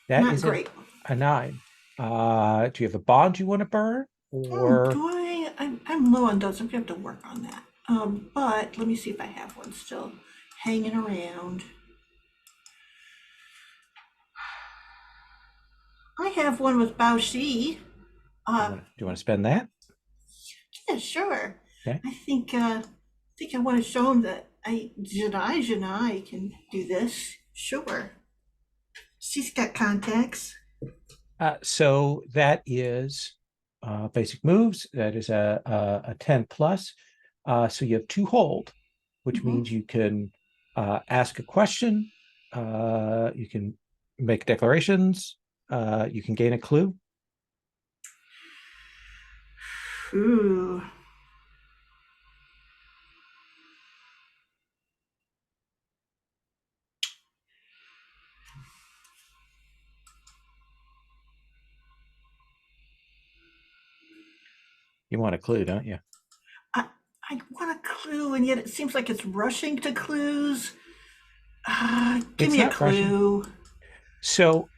That Not is great. A 9. Do you have a bond you want to burn? Or Do I? I'm low on those. I'm gonna have to work on that. But let me see if I have one still hanging around. I have one with Bao Shi. do you want to spend that? Yeah, sure. Okay. I think I want to show him that Janai can do this. Sure. She's got contacts. So that is basic moves. That is a 10 plus. So you have 2 hold, which means you can ask a question. You can make declarations. You can gain a clue. Ooh. You want a clue, don't you? I want a clue, and yet it seems like it's rushing to clues. Give me a clue. Rushing. So,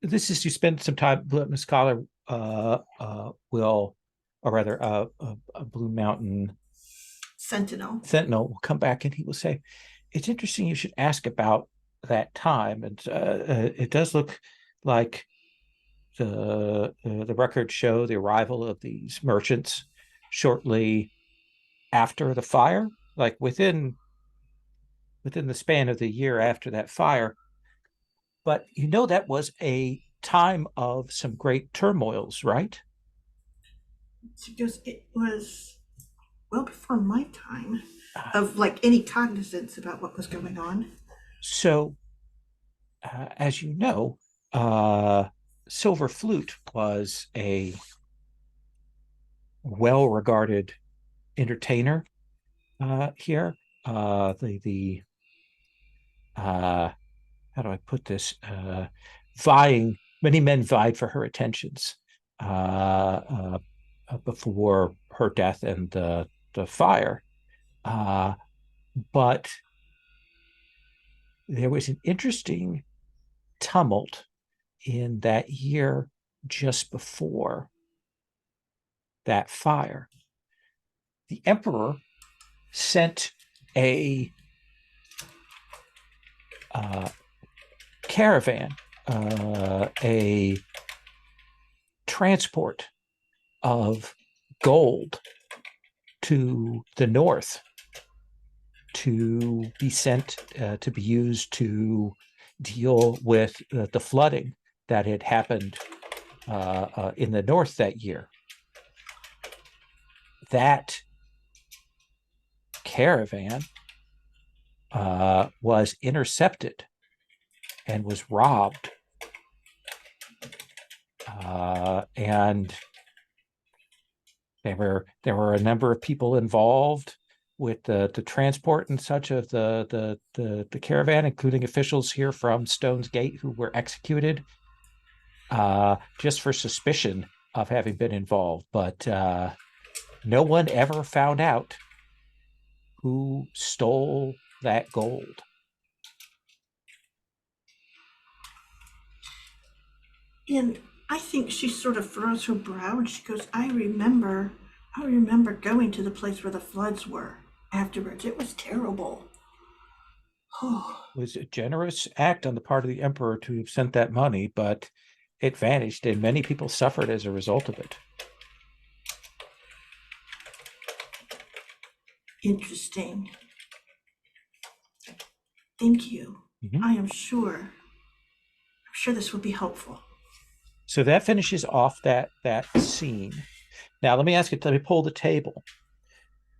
this is you spend some time. Blue Scholar will, or rather, a Blue Mountain Sentinel will come back and he will say, "It's interesting. You should ask about that time." And it does look like the records show the arrival of these merchants shortly after the fire, like within the span of the year after that fire. But that was a time of some great turmoils, right? She goes, it was well before my time Uh, of like any cognizance about what was going on. so, as you know, Silver Flute was a well-regarded entertainer here. The how do I put this? Vying, many men vied for her attentions before her death and the fire. But there was an interesting tumult in that year just before that fire. The emperor sent a caravan, a transport of gold to the north to be sent to be used to deal with the flooding that had happened in the north that year. That caravan was intercepted and was robbed. And there were a number of people involved with the transport and such of the caravan, including officials here from Stone's Gate who were executed just for suspicion of having been involved. But no one ever found out who stole that gold. And I think she sort of furrows her brow and she goes, I remember going to the place where the floods were afterwards. It was terrible. Oh, It was a generous act on the part of the emperor to have sent that money, but it vanished, and many people suffered as a result of it. interesting. Thank you. Mhm. I'm sure this will be helpful. So that finishes off that scene. Now let me pull the table.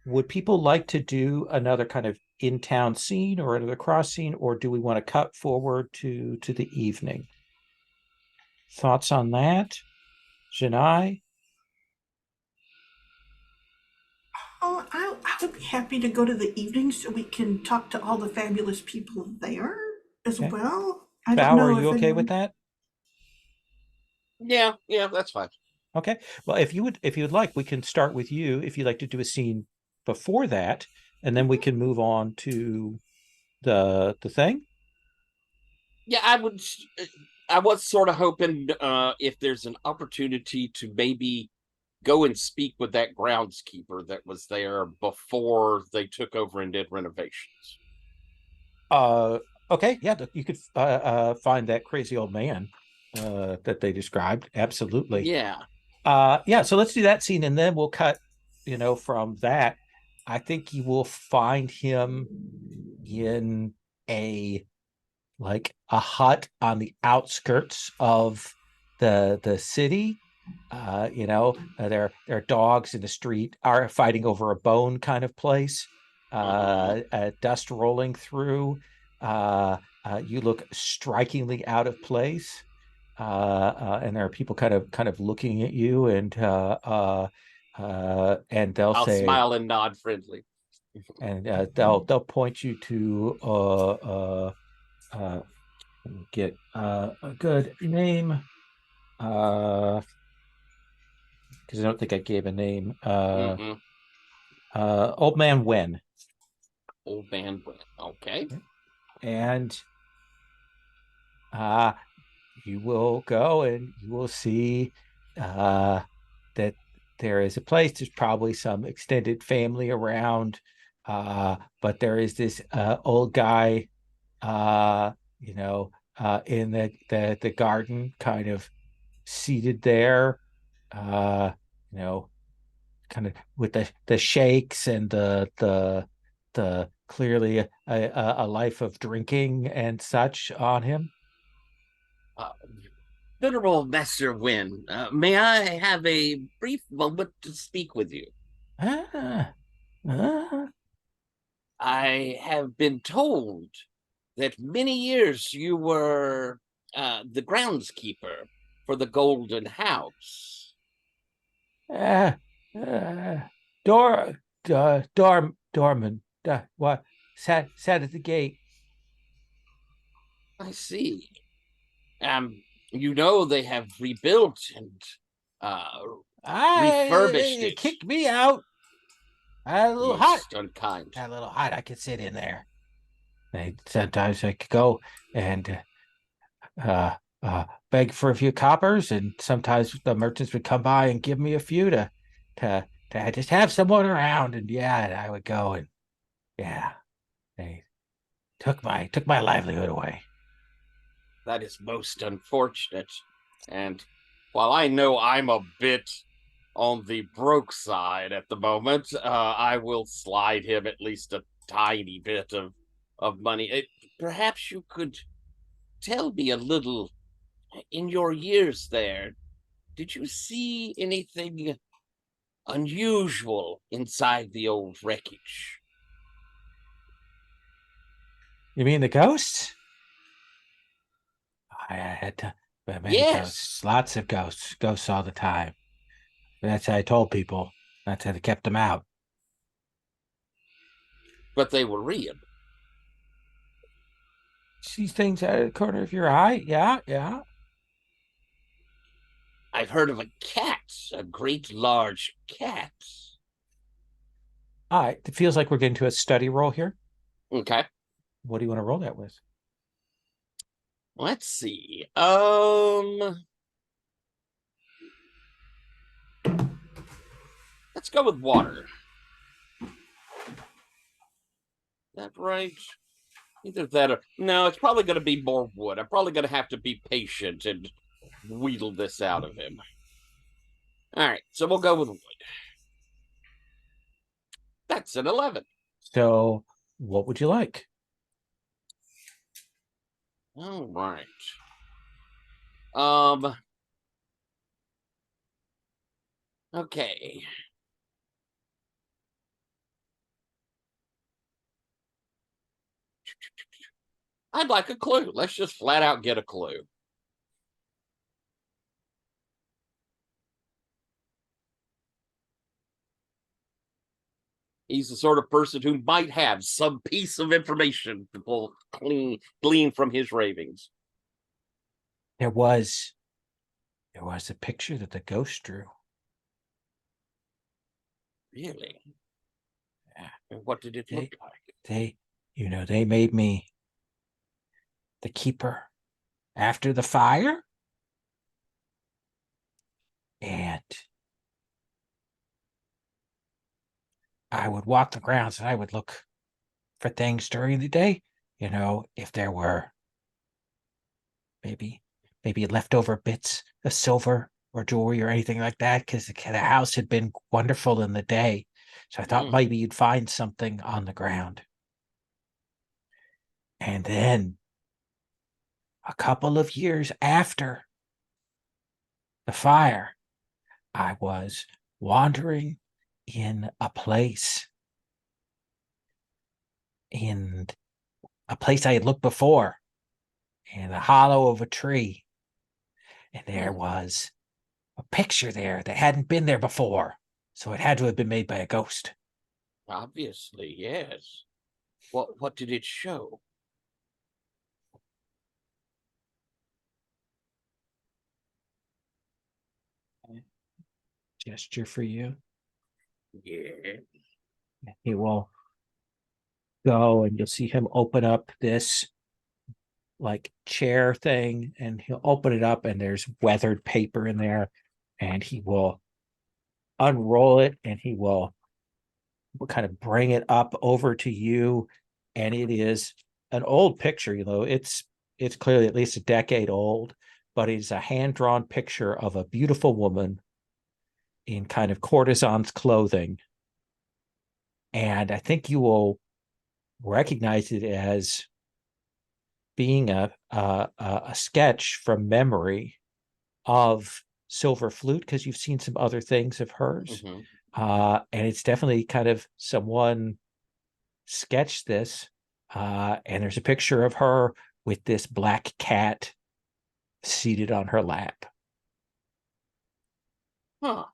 Would people like to do another kind of in-town scene or another cross scene, or do we want to cut forward to the evening? Thoughts on that, Janai? Oh, I would be happy to go to the evening so we can talk to all the fabulous people there as Okay. well. I don't Val, know are if you okay with anyone- that? Yeah, that's fine. Okay. Well, if you would like, we can start with you if you'd like to do a scene before that, and then we can move on to the thing. Yeah, I was sort of hoping if there's an opportunity to maybe go and speak with that groundskeeper that was there before they took over and did renovations. Okay, yeah, you could find that crazy old man that they described. Absolutely. Yeah. Yeah, so let's do that scene and then we'll cut, from that. I think you will find him in a hut on the outskirts of the city. Their dogs in the street are fighting over a bone kind of place. Dust rolling through. You look strikingly out of place. And there are people kind of looking at you, and they'll I'll say, smile and nod friendly. and they'll point you to get a good name, because I don't think I gave a name. Mm-mm. Old Man Wen. Old man, okay. And you will go and you will see that there is a place. There's probably some extended family around, but there is this old guy, in the garden, kind of seated there, uh, you know, kind of with the shakes and the clearly a life of drinking and such on him. Uh, Venerable Master Wynn, may I have a brief moment to speak with you? Ah, ah. I have been told that many years you were the groundskeeper for the Golden House. Uh, Dorman, what sat at the gate. I see. You know they have rebuilt and refurbished it. Kicked me out. A little hot. Most unkind. A little hot. I could sit in there. Sometimes I could go and uh, beg for a few coppers, and sometimes the merchants would come by and give me a few to just have someone around. And yeah, I would go, and yeah, they took my livelihood away. That is most unfortunate. And while I know I'm a bit on the broke side at the moment, I will slide him at least a tiny bit of money. Perhaps you could tell me a little, in your years there, did you see anything unusual inside the old wreckage? You mean the ghosts? I had many ghosts, lots of ghosts all the time. That's how I told people. That's how they kept them out. But they were real. See things out of the corner of your eye? Yeah. I've heard of a cat, a great large cat. All right. It feels like we're getting to a study roll here. Okay. What do you want to roll that with? Let's see. Let's go with water. That right? Either that or no, it's probably going to be more wood. I'm probably going to have to be patient and wheedle this out of him. All right, so we'll go with wood. That's an 11. So, what would you like? All right. Okay. I'd like a clue. Let's just flat out get a clue. He's the sort of person who might have some piece of information to glean from his ravings. There was a picture that the ghost drew. Really? Yeah. And what did it look like? They made me the keeper after the fire. And I would walk the grounds and I would look for things during the day. If there were maybe leftover bits of silver or jewelry or anything like that, because the house had been wonderful in the day. So I thought maybe you'd find something on the ground. And then a couple of years after the fire, I was wandering in a place I had looked before, in the hollow of a tree. And there was a picture there that hadn't been there before. So it had to have been made by a ghost. Obviously, yes. What did it show? Gesture for you. Yeah. He will go and you'll see him open up this like chair thing, and he'll open it up and there's weathered paper in there, and he will unroll it and he will kind of bring it up over to you, and it is an old picture. It's clearly at least a decade old, but it's a hand-drawn picture of a beautiful woman in kind of courtesan's clothing. And I think you will recognize it as being a sketch from memory of Silver Flute, because you've seen some other things of hers. Mhm. And it's definitely kind of someone sketched this. And there's a picture of her with this black cat seated on her lap. Huh.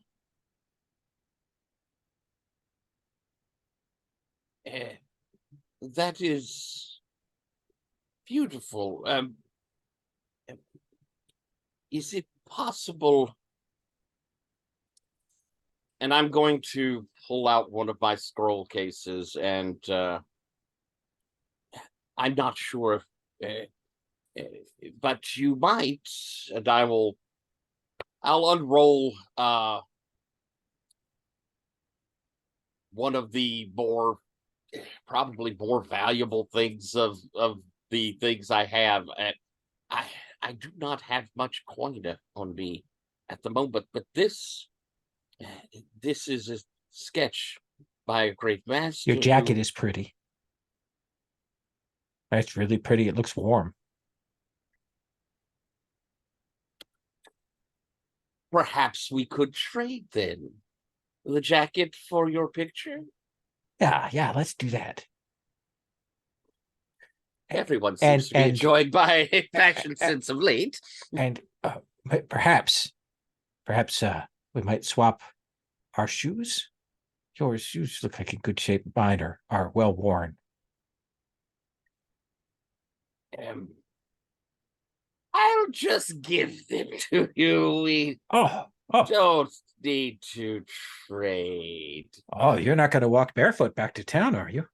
Eh, that is beautiful. Is it possible? And I'm going to pull out one of my scroll cases, and I'm not sure if, but you might, and I'll unroll one of the probably more valuable things of the things I have. I do not have much coin on me at the moment, but this is a sketch by a great master. Your jacket is pretty. That's really pretty. It looks warm. Perhaps we could trade then. The jacket for your picture? Yeah, let's do that. Everyone seems to be enjoying my fashion sense of late. And perhaps we might swap our shoes. Your shoes look like in good shape. Mine are well worn. I'll just give them to you. We Oh, don't need to trade. oh! You're not going to walk barefoot back to town, are you?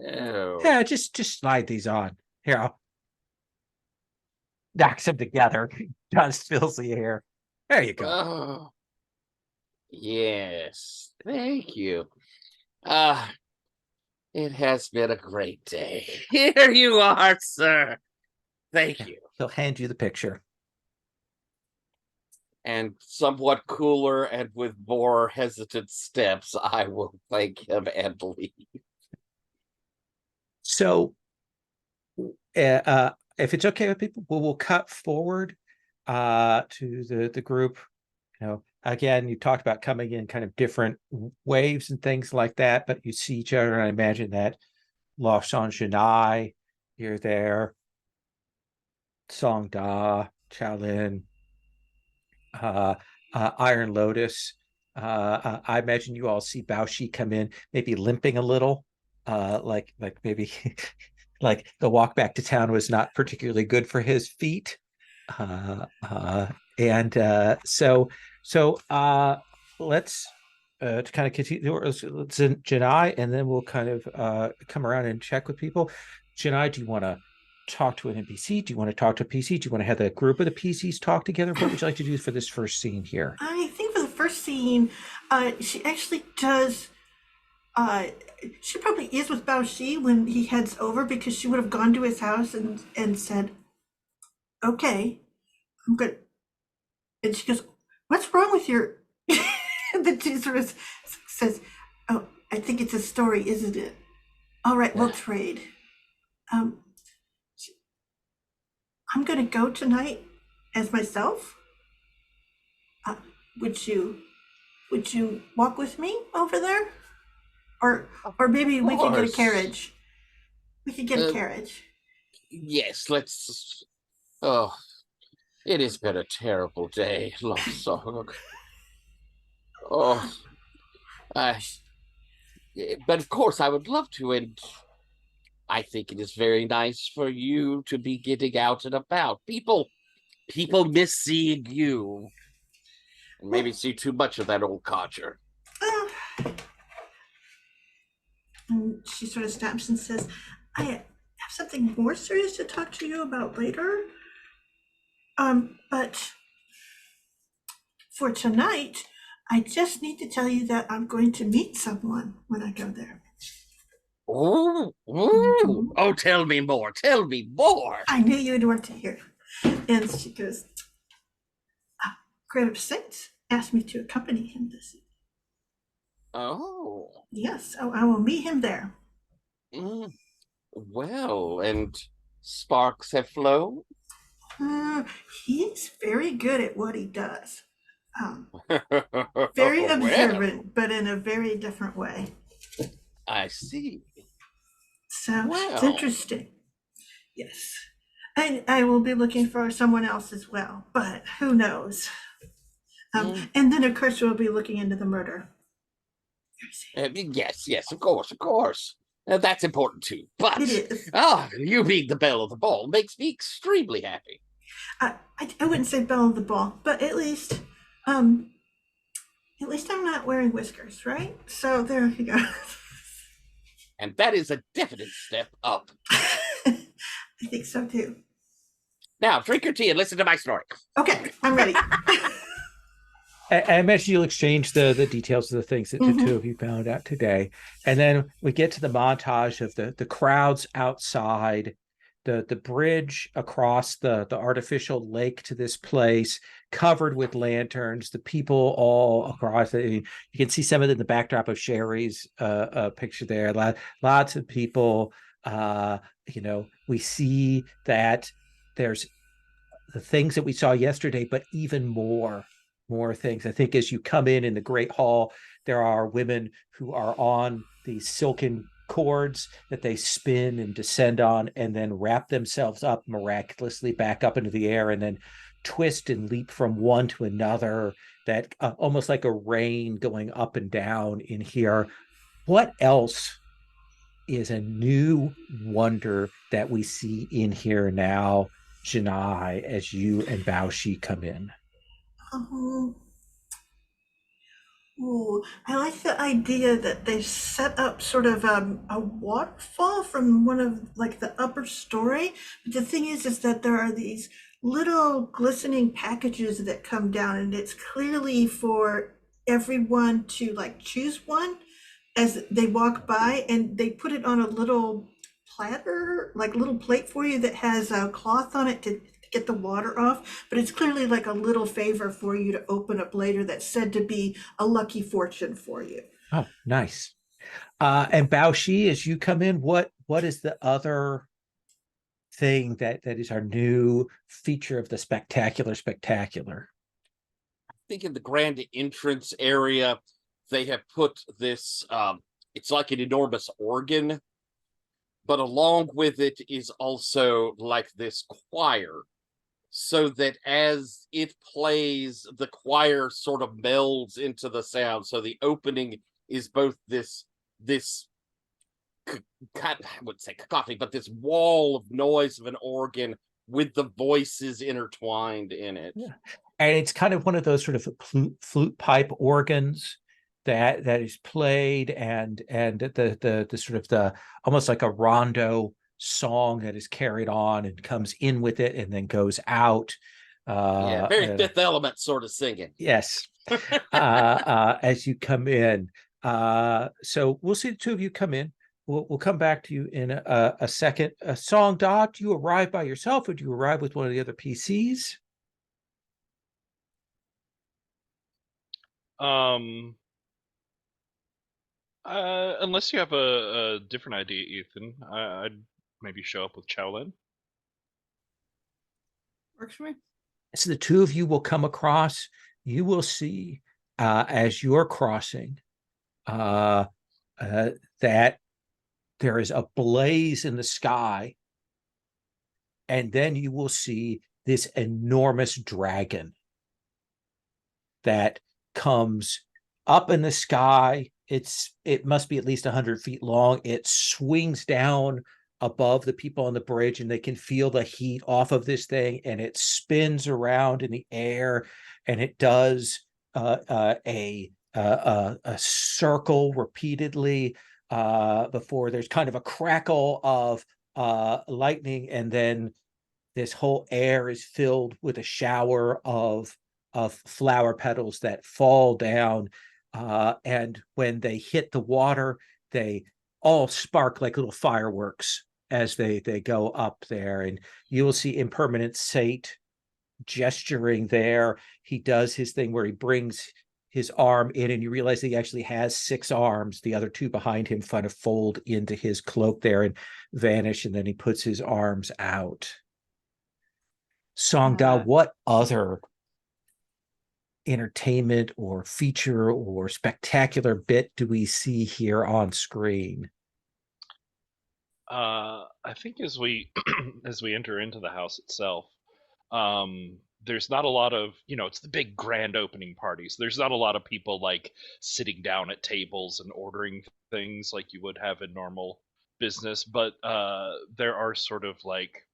Oh. Yeah, just slide these on. Here, I'll knocks them together. Dust fills the air. There you go. Oh. Yes, thank you. It has been a great day. Here you are, sir. Thank you. He'll hand you the picture. And somewhat cooler and with more hesitant steps, I will thank him and leave. So, if it's okay with people, we'll cut forward to the group. You know, again, you talked about coming in kind of different waves and things like that, but you see each other, and I imagine that La Sanjanai, you're there, Song Da, Chalin, Iron Lotus. I imagine you all see Baoshi come in, maybe limping a little, like maybe like the walk back to town was not particularly good for his feet. And so let's to kind of continue. Let's Janai, and then we'll kind of come around and check with people. Janai, do you want to talk to an NPC? Do you want to talk to a PC? Do you want to have the group of the PCs talk together? What would you like to do for this first scene here? I think for the first scene, she actually does. She probably is with Baoshi when he heads over, because she would have gone to his house and said, "Okay, I'm good." And she goes, "What's wrong with your?" And then she sort of says, "Oh, I think it's a story, isn't it? All right, we'll trade. I'm going to go tonight as myself. Would you walk with me over there? Or maybe we could get a carriage. We could get a carriage." Yes, let's. Oh, it has been a terrible day, Lost Song. Oh, but of course I would love to, and I think it is very nice for you to be getting out and about. People miss seeing you, and maybe see too much of that old codger. And she sort of snaps and says, "I have something more serious to talk to you about later. But for tonight, I just need to tell you that I'm going to meet someone when I go there." Oh, oh, tell me more. Tell me more. I knew you'd want to hear. And she goes, "Great Saint asked me to accompany him this evening. Oh, Yes, I will meet him there. mm, well, and sparks have flown. Uh, he's very good at what he does. Very Well, observant, but in a very different way. I see. So it's Well, interesting. Yes. I will be looking for someone else as well, but who knows? And then, of course, we'll be looking into the murder. yes, of course. That's important too. But It is. you being the belle of the ball makes me extremely happy. I wouldn't say belle of the ball, but at least I'm not wearing whiskers, right? So there you go. And that is a definite step up. I think so too. Now, drink your tea and listen to my story. Okay, I'm ready. I imagine you'll exchange the details of the things that the two of you found out today. And then we get to the montage of the crowds outside, the bridge across the artificial lake to this place, covered with lanterns, the people all across it. You can see some of it in the backdrop of Sherry's picture there. Lots of people. We see that there's the things that we saw yesterday, but even more things. I think as you come in the great hall, there are women who are on these silken cords that they spin and descend on, and then wrap themselves up miraculously back up into the air, and then twist and leap from one to another, that almost like a rain going up and down in here. What else is a new wonder that we see in here now, Janai, as you and Baoshi come in? Ooh, I like the idea that they set up sort of a waterfall from one of like the upper story. But the thing is that there are these little glistening packages that come down, and it's clearly for everyone to like choose one as they walk by, and they put it on a little platter, like little plate for you that has a cloth on it to get the water off, but it's clearly like a little favor for you to open up later that's said to be a lucky fortune for you. Oh, nice. And Baoshi, as you come in, what is the other thing that is our new feature of the spectacular? I think in the grand entrance area, they have put this, it's like an enormous organ, but along with it is also like this choir, so that as it plays, the choir sort of melds into the sound. So the opening is both this I wouldn't say cacophony, but this wall of noise of an organ with the voices intertwined in it. Yeah. And it's kind of one of those sort of flute pipe organs that is played, and the sort of the almost like a rondo song that is carried on and comes in with it and then goes out. Very Fifth Element sort of singing. Yes. As you come in. So we'll see the two of you come in. We'll come back to you in a second. Song Da, do you arrive by yourself, or do you arrive with one of the other PCs? Unless you have a different idea, Ethan, I'd maybe show up with Chowlin. Works for me. So the two of you will come across. You will see as you're crossing that there is a blaze in the sky, and then you will see this enormous dragon that comes up in the sky. It must be at least 100 feet long. It swings down above the people on the bridge, and they can feel the heat off of this thing, and it spins around in the air, and it does a circle repeatedly before there's kind of a crackle of lightning, and then this whole air is filled with a shower of flower petals that fall down, and when they hit the water, they all spark like little fireworks as they go up there. And you will see Impermanent Sate gesturing there. He does his thing where he brings his arm in, and you realize he actually has 6 arms. The other 2 behind him kind of fold into his cloak there and vanish, and then he puts his arms out. Songda, what other entertainment or feature or spectacular bit do we see here on screen? I think as we as we enter into the house itself, there's not a lot of, it's the big grand opening parties. There's not a lot of people like sitting down at tables and ordering things like you would have in normal business, but there are sort of like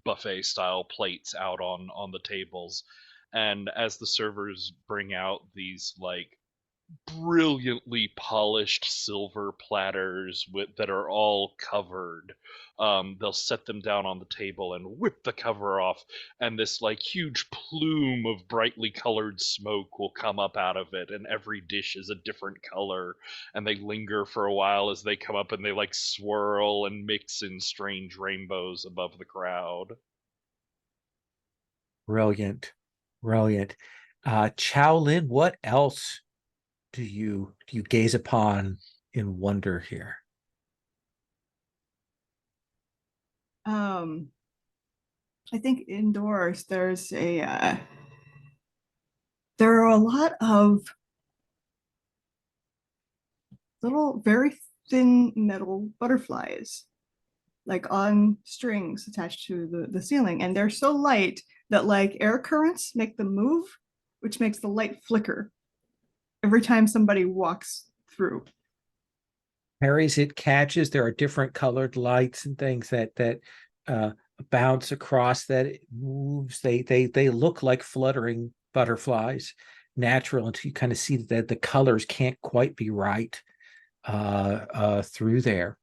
buffet style plates out on the tables, and as the servers bring out these like brilliantly polished silver platters that are all covered, they'll set them down on the table and whip the cover off, and this like huge plume of brightly colored smoke will come up out of it, and every dish is a different color, and they linger for a while as they come up, and they like swirl and mix in strange rainbows above the crowd. Brilliant. Chow Lin, what else do you gaze upon in wonder here? I think indoors there's there are a lot of little very thin metal butterflies, like on strings attached to the ceiling, and they're so light that like air currents make them move, which makes the light flicker every time somebody walks through. Carries it catches. There are different colored lights and things that bounce across, that it moves. They look like fluttering butterflies, natural, until you kind of see that the colors can't quite be right through there.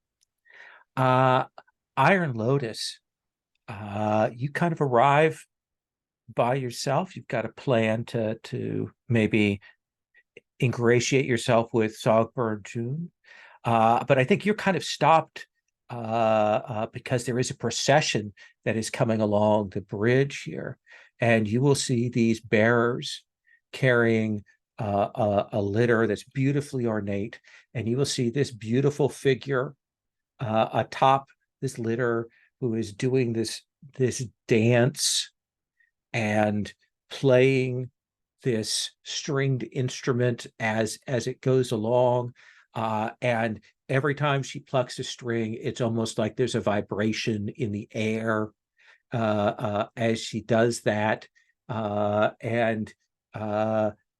Iron Lotus, you kind of arrive by yourself. You've got a plan to maybe ingratiate yourself with Songbird June. But I think you're kind of stopped because there is a procession that is coming along the bridge here, and you will see these bearers carrying a litter that's beautifully ornate, and you will see this beautiful figure atop this litter who is doing this dance and playing this stringed instrument as it goes along, and every time she plucks a string, it's almost like there's a vibration in the air as she does that, and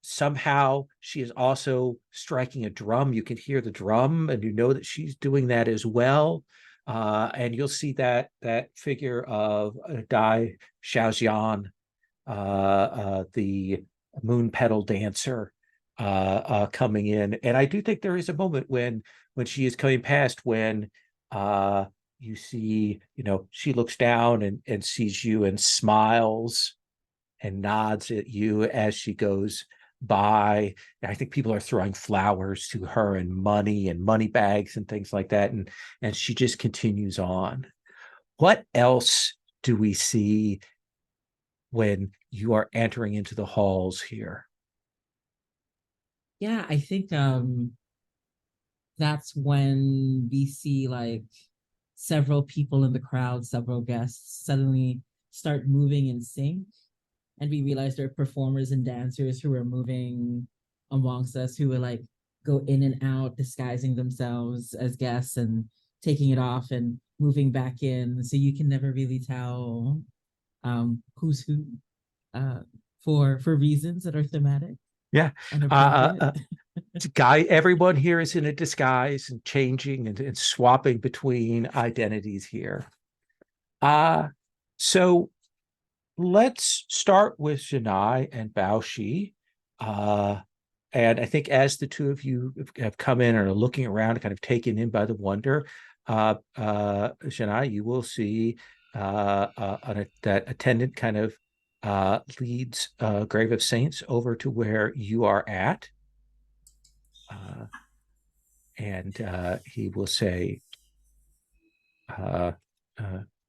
somehow she is also striking a drum. You can hear the drum, and you know that she's doing that as well. And you'll see that figure of Dai Xiaoxian, the moon petal dancer, coming in. And I do think there is a moment when she is coming past, when you see, she looks down and sees you and smiles and nods at you as she goes by. And I think people are throwing flowers to her and money bags and things like that. And she just continues on. What else do we see when you are entering into the halls here? Yeah, I think that's when we see like several people in the crowd, several guests suddenly start moving in sync, and we realize there are performers and dancers who are moving amongst us, who will like go in and out, disguising themselves as guests and taking it off and moving back in, so you can never really tell who's who, for reasons that are thematic. Yeah. And appropriate. Everyone here is in a disguise and changing and swapping between identities here. So let's start with Janai and Baoshi. And I think as the two of you have come in and are looking around, kind of taken in by the wonder, Janai, you will see that attendant kind of leads Grave of Saints over to where you are at. And he will say,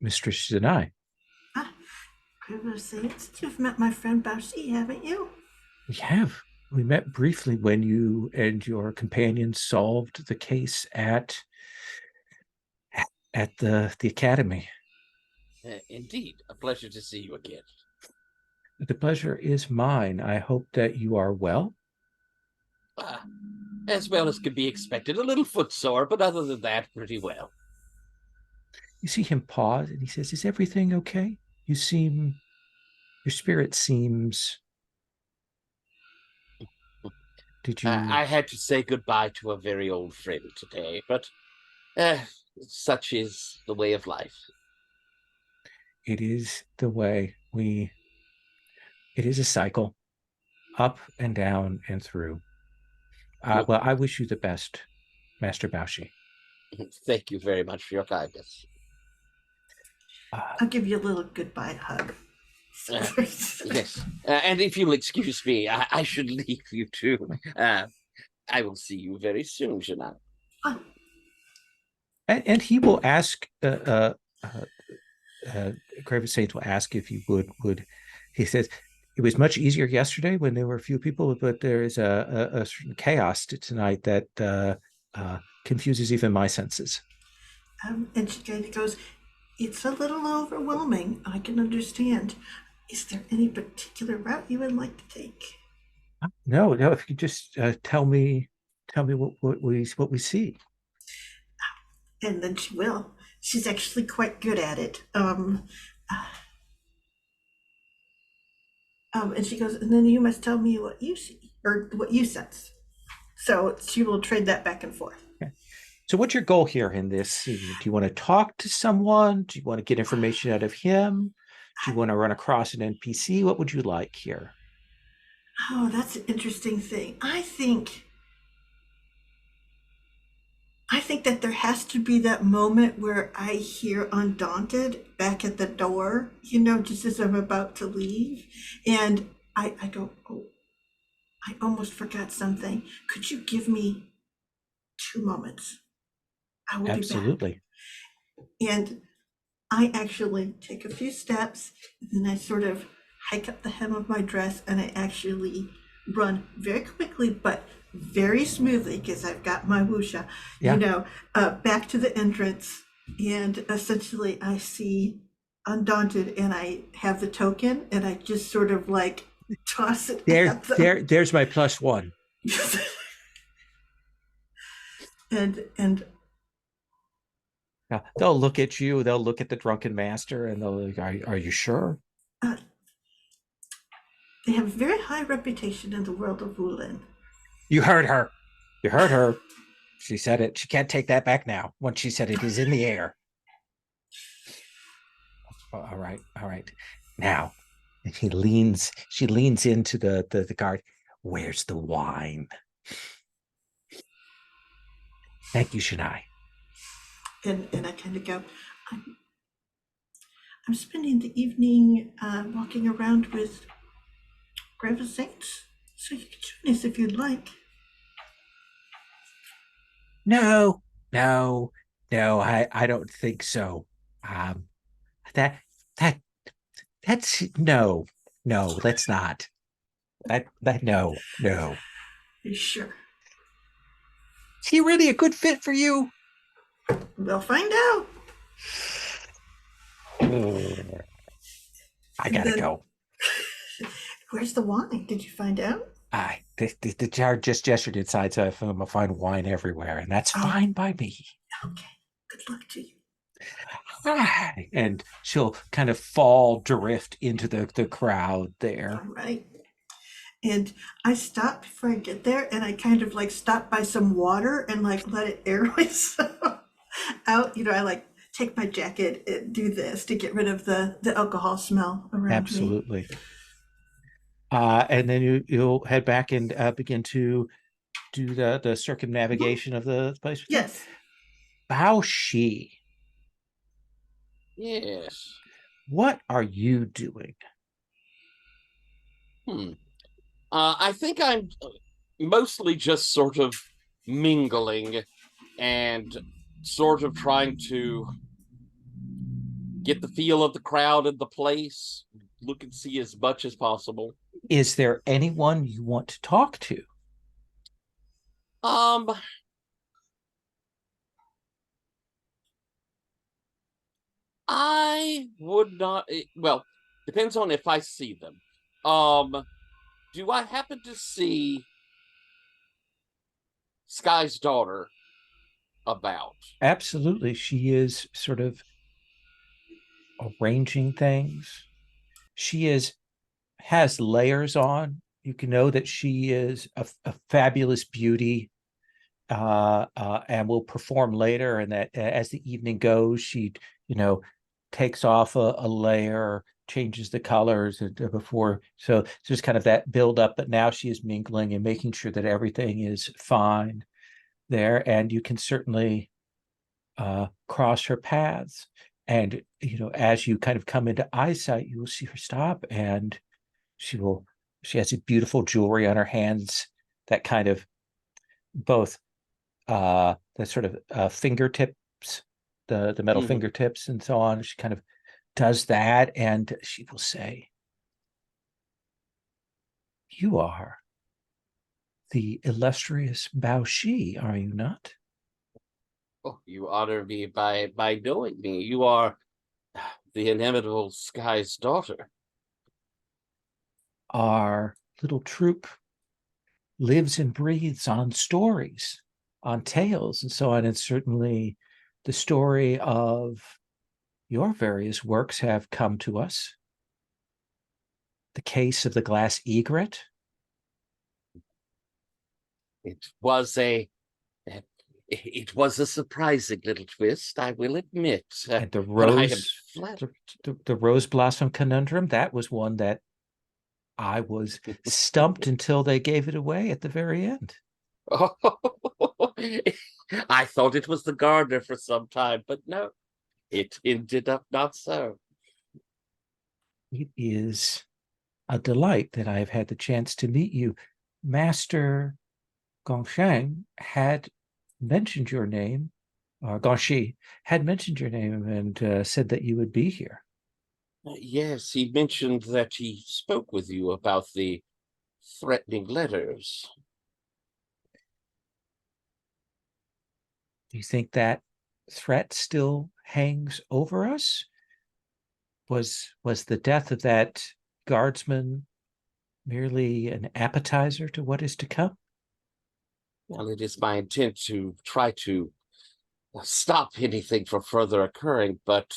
Mistress Janai. Saints, you've met my friend Baushi, haven't you? We have. We met briefly when you and your companion solved the case at the academy. Indeed, a pleasure to see you again. The pleasure is mine. I hope that you are well. As well as could be expected. A little footsore, but other than that, pretty well. You see him pause and he says, "Is everything okay? Your spirit seems..." Did you... I had to say goodbye to a very old friend today, but such is the way of life. It is the way it is a cycle, up and down and through. Well, I wish you the best, Master Baushi. Thank you very much for your kindness. I'll give you a little goodbye hug. Yes, and if you'll excuse me, I should leave you too. I will see you very soon, Janelle. And he will ask, Graven Saints will ask if you would, he says, it was much easier yesterday when there were a few people, but there is a certain chaos tonight that confuses even my senses. And she kind of goes, it's a little overwhelming. I can understand. Is there any particular route you would like to take? No, if you just tell me what we see. And then she will. She's actually quite good at it. And she goes, and then you must tell me what you see or what you sense. So she will trade that back and forth. Okay. So what's your goal here in this? Do you want to talk to someone? Do you want to get information out of him? Do you want to run across an NPC? What would you like here? Oh, that's an interesting thing. I think that there has to be that moment where I hear Undaunted back at the door, just as I'm about to leave. And I don't, I almost forgot something. Could you give me 2 moments? I will Absolutely. be back. And I actually take a few steps, and then I sort of hike up the hem of my dress, and I actually run very quickly, but very smoothly, because I've got my wuxia, back to the entrance. And essentially I see Undaunted, and I have the token, and I just sort of like toss it at them. There's my +1. and they'll look at you, they'll look at the drunken master, and they'll like, are you sure? They have a very high reputation in the world of Wulin. You heard her. You heard her. She said it. She can't take that back now. Once she said it is in the air. All right. Now, she leans into the guard. Where's the wine? Thank you, Shania. And I kind of go, I'm spending the evening walking around with Graven Saints, so you can join us if you'd like. No, I don't think so. That's no, let's not. No. Are you sure? Is he really a good fit for you? We'll find out. I gotta go. Where's the wine? Did you find out? The jar just gestured inside, so I'm gonna find wine everywhere, and that's fine by me. Okay. Good luck to you. And she'll kind of fall drift into the crowd there. All right. And I stop before I get there, and I kind of like stop by some water and like let it air myself out. I like take my jacket and do this to get rid of the alcohol smell around Absolutely. And then you'll head back and begin to do the circumnavigation of the place. Yes. Baushi. Yes. What are you doing? I think I'm mostly just sort of mingling and sort of trying to get the feel of the crowd and the place, look and see as much as possible. Is there anyone you want to talk to? I would not. Well, depends on if I see them. Do I happen to see Sky's daughter about? Absolutely. She is sort of arranging things. She has layers on. You can know that she is a fabulous beauty, and will perform later. And that as the evening goes, she, takes off a layer, changes the colors before. So there's kind of that build up, but now she is mingling and making sure that everything is fine there. And you can certainly cross her paths. And, as you kind of come into eyesight, you will see her stop, and she has a beautiful jewelry on her hands that kind of both the sort of fingertips, the metal fingertips and so on. She kind of does that, and she will say, "You are the illustrious Bao Shi, are you not?" Oh, you honor me by knowing me. You are the inimitable Sky's daughter. Our little troop lives and breathes on stories, on tales, and so on. And certainly the story of your various works have come to us. The case of the glass egret. It was a surprising little twist, I will admit. And the but I am rose, flattered. the rose blossom conundrum. That was one that I was stumped until they gave it away at the very end. Oh, I thought it was the gardener for some time, but no, it ended up not so. It is a delight that I have had the chance to meet you. Master Gongshang had mentioned your name, or Gongshi had mentioned your name and said that you would be here. Yes, he mentioned that he spoke with you about the threatening letters. Do you think that threat still hangs over us? Was the death of that guardsman merely an appetizer to what is to come? Well, it is my intent to try to stop anything from further occurring, but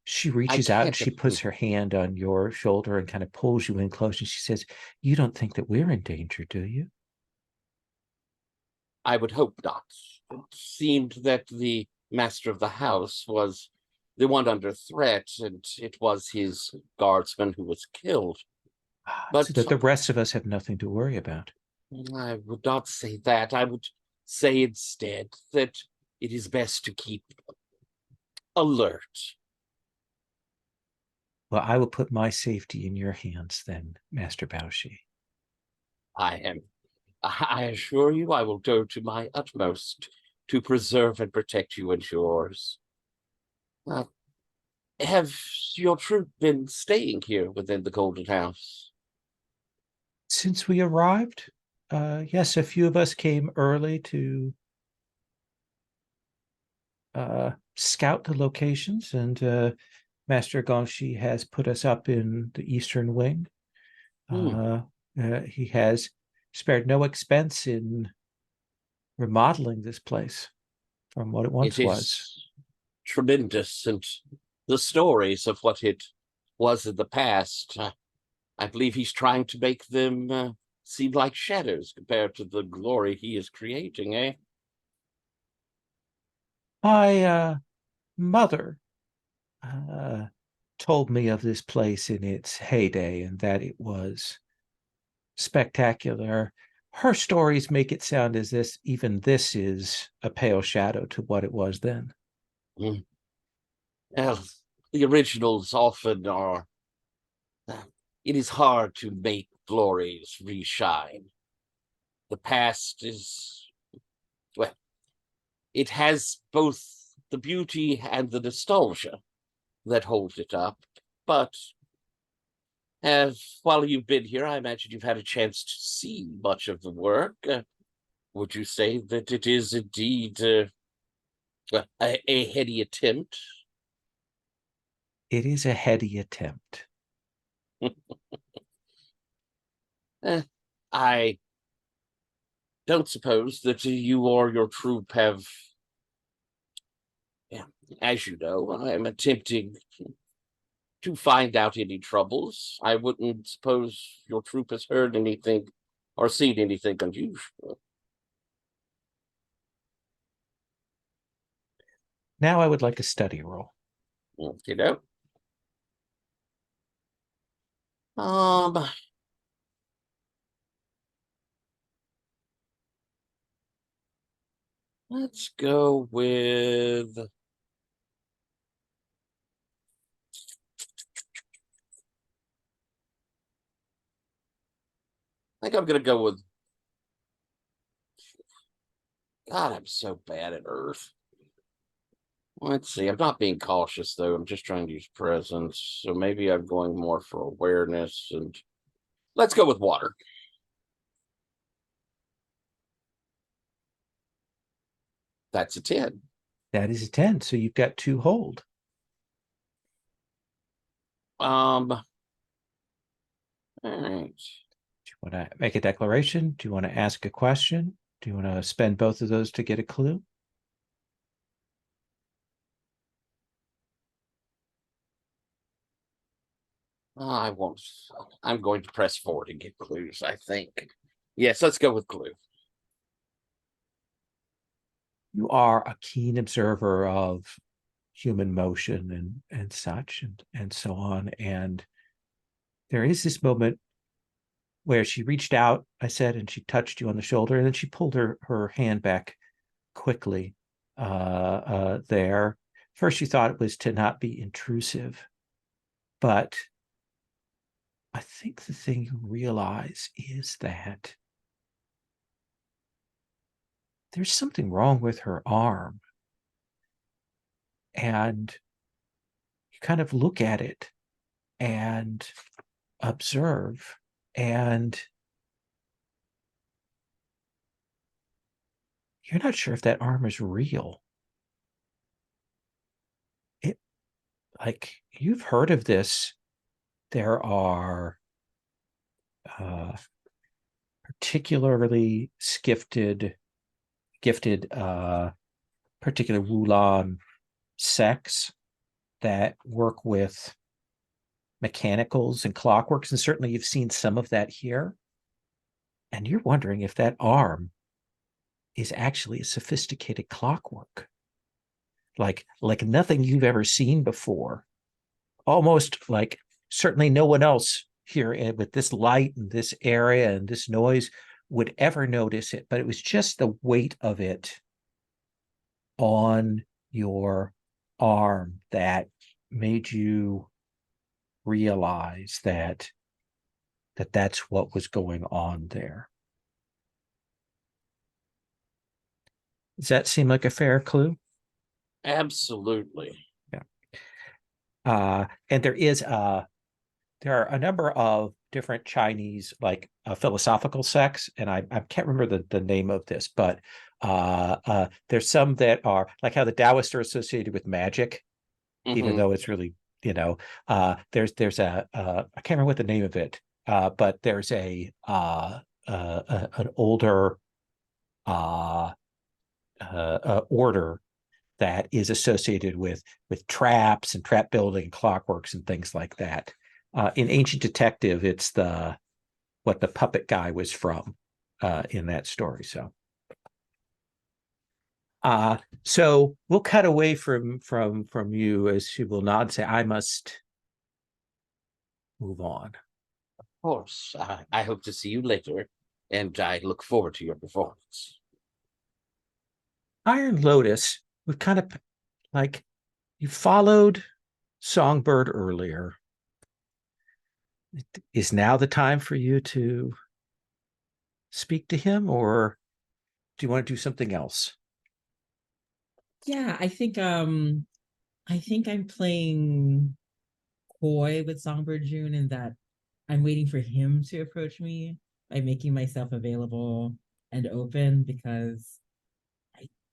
she reaches out and can't. she puts her hand on your shoulder and kind of pulls you in close, and she says, "You don't think that we're in danger, do you?" I would hope not. It seemed that the master of the house was the one under threat, and it was his guardsman who was killed. But so that the rest of us have nothing to worry about. I would not say that. I would say instead that it is best to keep alert. Well, I will put my safety in your hands then, Master Baoshi. I assure you I will do to my utmost to preserve and protect you and yours. Have your troop been staying here within the Golden House? Since we arrived, yes, a few of us came early to scout the locations, and Master Gongshi has put us up in the eastern wing. He has spared no expense in remodeling this place from what it once was. Tremendous, and the stories of what it was in the past, I believe he's trying to make them seem like shadows compared to the glory he is creating, eh? My mother told me of this place in its heyday and that it was spectacular. Her stories make it sound as if even this is a pale shadow to what it was then. Well, the originals often are. It is hard to make glories reshine. The past is, well, it has both the beauty and the nostalgia that hold it up. but as while you've been here, I imagine you've had a chance to see much of the work. Would you say that it is indeed a heady attempt? It is a heady attempt. I don't suppose that you or your troop have, yeah, as you know, I am attempting to find out any troubles. I wouldn't suppose your troop has heard anything or seen anything unusual. Now I would like a study roll. You know? Let's go with I think I'm gonna go with God, I'm so bad at Earth. Let's see. I'm not being cautious though. I'm just trying to use presence. So maybe I'm going more for awareness and let's go with water. That's a 10. That is a 10. So you've got 2 hold. All right. Do you want to make a declaration? Do you want to ask a question? Do you want to spend both of those to get a clue? I won't. I'm going to press forward and get clues, I think. Yes, let's go with clue. You are a keen observer of human motion and such and so on. And there is this moment where she reached out, I said, and she touched you on the shoulder, and then she pulled her hand back quickly there. First, you thought it was to not be intrusive, but I think the thing you realize is that there's something wrong with her arm. And you kind of look at it and observe, and you're not sure if that arm is real. It, like, you've heard of this. There are particularly gifted particular Wulin sects that work with mechanicals and clockworks, and certainly you've seen some of that here. And you're wondering if that arm is actually a sophisticated clockwork, like nothing you've ever seen before. Almost like certainly no one else here with this light and this area and this noise would ever notice it, but it was just the weight of it on your arm that made you realize that that's what was going on there. Does that seem like a fair clue? Absolutely. Yeah. And there are a number of different Chinese philosophical sects, and I can't remember the name of this, but there's some that are like how the Taoists are associated with magic, even though it's really, there's a I can't remember what the name of it, but there's an older order that is associated with traps and trap building, clockworks, and things like that. In Ancient Detective, it's what the puppet guy was from in that story. So we'll cut away from you as she will nod and say, "I must move on." Of course. I hope to see you later, and I look forward to your performance. Iron Lotus, we've kind of you followed Songbird earlier. Is now the time for you to speak to him, or do you want to do something else? Yeah, I think I'm playing coy with Songbird June in that I'm waiting for him to approach me by making myself available and open because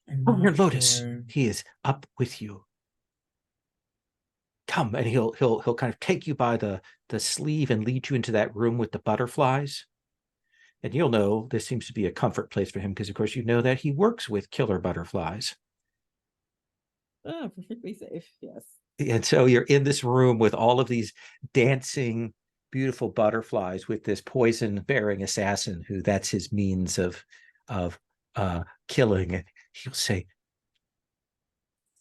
I'm Oh, your not Lotus. sure. He is up with you. Come, and he'll kind of take you by the sleeve and lead you into that room with the butterflies. And you'll know this seems to be a comfort place for him because, of course, you know that he works with killer butterflies. Oh, perfectly safe. Yes. And so you're in this room with all of these dancing, beautiful butterflies with this poison-bearing assassin who that's his means of killing. And he'll say,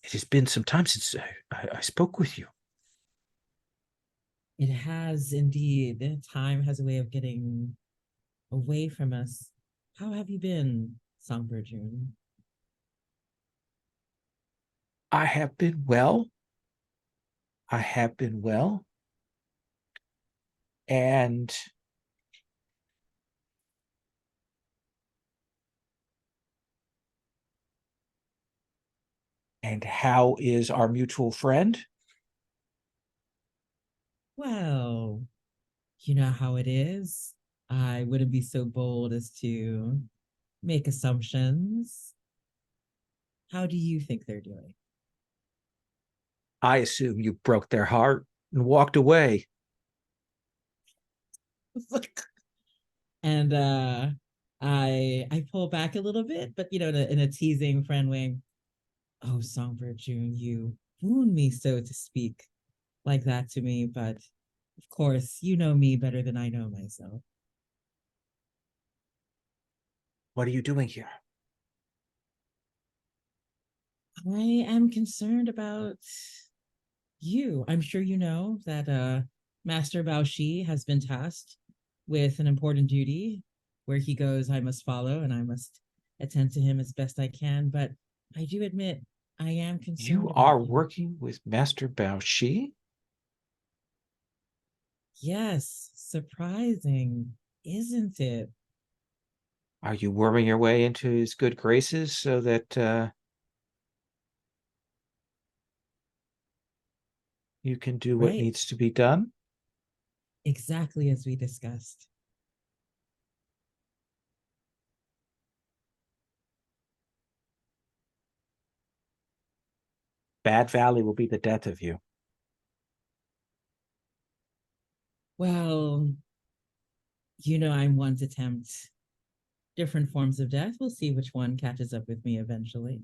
"It has been some time since I spoke with you." It has indeed. Time has a way of getting away from us. How have you been, Songbird June? I have been well. I have been well. And how is our mutual friend? Well, you know how it is. I wouldn't be so bold as to make assumptions. How do you think they're doing? I assume you broke their heart and walked away. And I pull back a little bit, but you know, in a teasing friend way. Oh, Songbird June, you wound me, so to speak, like that to me. But of course, you know me better than I know myself. What are you doing here? I am concerned about you. I'm sure you know that Master Bao Shi has been tasked with an important duty. Where he goes, I must follow, and I must attend to him as best I can. But I do admit, I am concerned. You about are you. working with Master Bao Shi? Yes, surprising, isn't it? Are you worming your way into his good graces so that you can do what Right. needs to be done? Exactly as we discussed. Bad Valley will be the death of you. Well, you know, I'm one to tempt different forms of death. We'll see which one catches up with me eventually.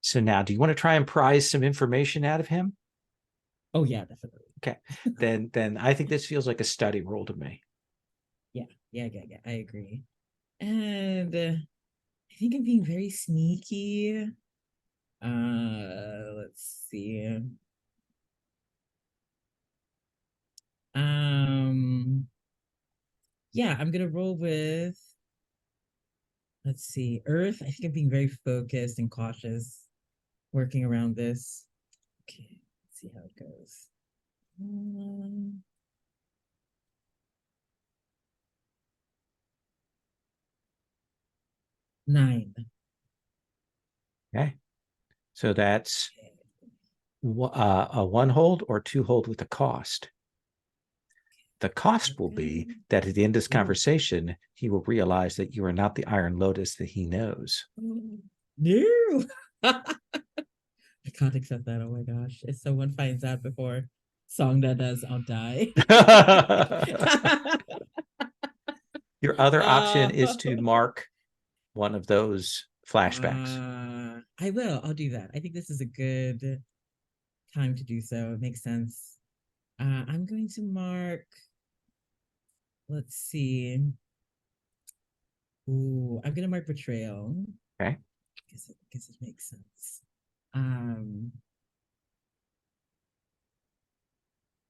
So now, do you want to try and prise some information out of him? Oh yeah, definitely. Okay, then I think this feels like a study roll to me. Yeah. I agree. And I think I'm being very sneaky. Let's see. Yeah, I'm gonna roll with, let's see, Earth. I think I'm being very focused and cautious working around this. Okay, let's see how it goes. 9. Okay, so that's a 1 hold or 2 hold with a cost. The cost will be that at the end of this conversation, he will realize that you are not the Iron Lotus that he knows. No. I can't accept that. Oh my gosh. If someone finds out before Songda does, I'll die. Your other option is to mark one of those flashbacks. I will. I'll do that. I think this is a good time to do so. It makes sense. I'm going to mark. Let's see. Ooh, I'm gonna mark betrayal. Okay. Guess it makes sense. Um.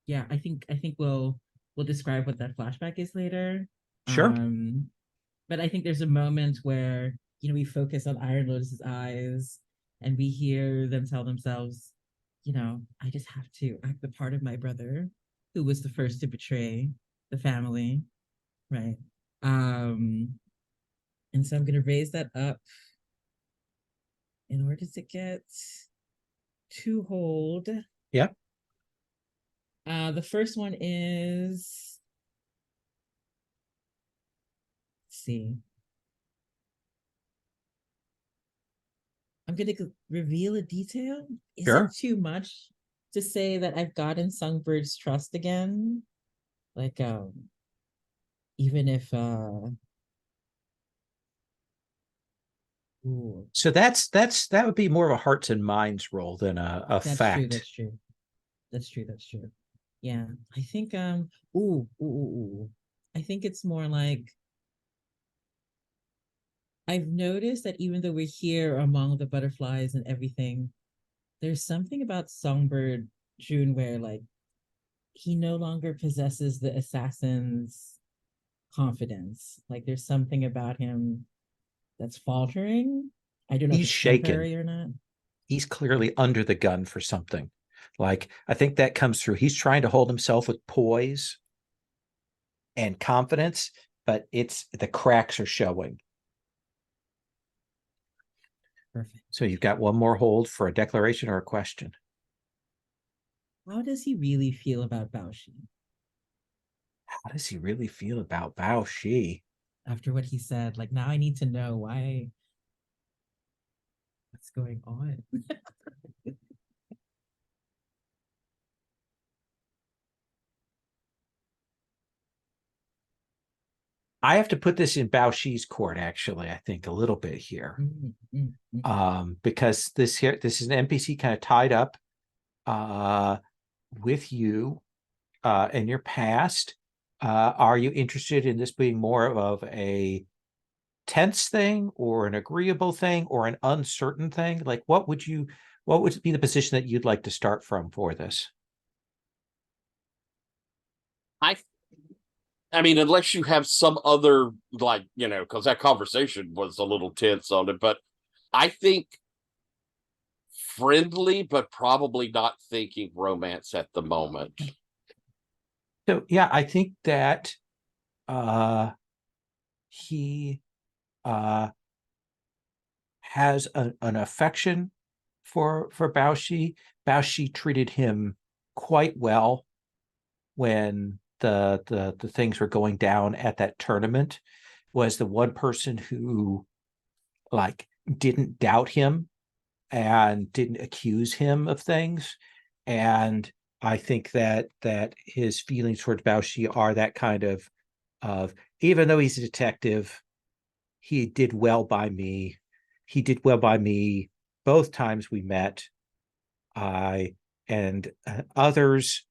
Yeah, I think we'll describe what that flashback is later. Sure. But I think there's a moment where, you know, we focus on Iron Lotus's eyes and we hear them tell themselves, you know, I just have to act the part of my brother who was the first to betray the family. Right. And so I'm gonna raise that up in order to get 2 hold. Yeah. The first one is, let's see. I'm gonna reveal a detail. Is Sure. it too much to say that I've gotten Songbird's trust again? Like, even if ooh, So that would be more of a hearts and minds roll than a that's true, fact. that's true. That's true, that's true. Yeah. I think ooh. I think it's more like I've noticed that even though we're here among the butterflies and everything, there's something about Songbird June where like he no longer possesses the assassin's confidence. Like there's something about him that's faltering. I don't know if He's it's shaken. temporary or not. He's clearly under the gun for something. Like, I think that comes through. He's trying to hold himself with poise and confidence, but it's the cracks are showing. Perfect. So you've got one more hold for a declaration or a question. How does he really feel about Baoshi How does he really feel about Bao Shi? after what he said? Like now I need to know why. What's going on? I have to put this in Bao Shi's court, actually, I think a little bit here. Because this is an NPC kind of tied up with you in your past. Are you interested in this being more of a tense thing or an agreeable thing or an uncertain thing? Like what would be the position that you'd like to start from for this? I mean, unless you have some other, like, because that conversation was a little tense on it, but I think friendly, but probably not thinking romance at the moment. So yeah, I think that he has an affection for Bao Shi. Bao Shi treated him quite well when the things were going down at that tournament. Was the one person who like didn't doubt him and didn't accuse him of things. And I think that his feelings towards Bao Shi are that kind of even though he's a detective, he did well by me. He did well by me both times we met. And others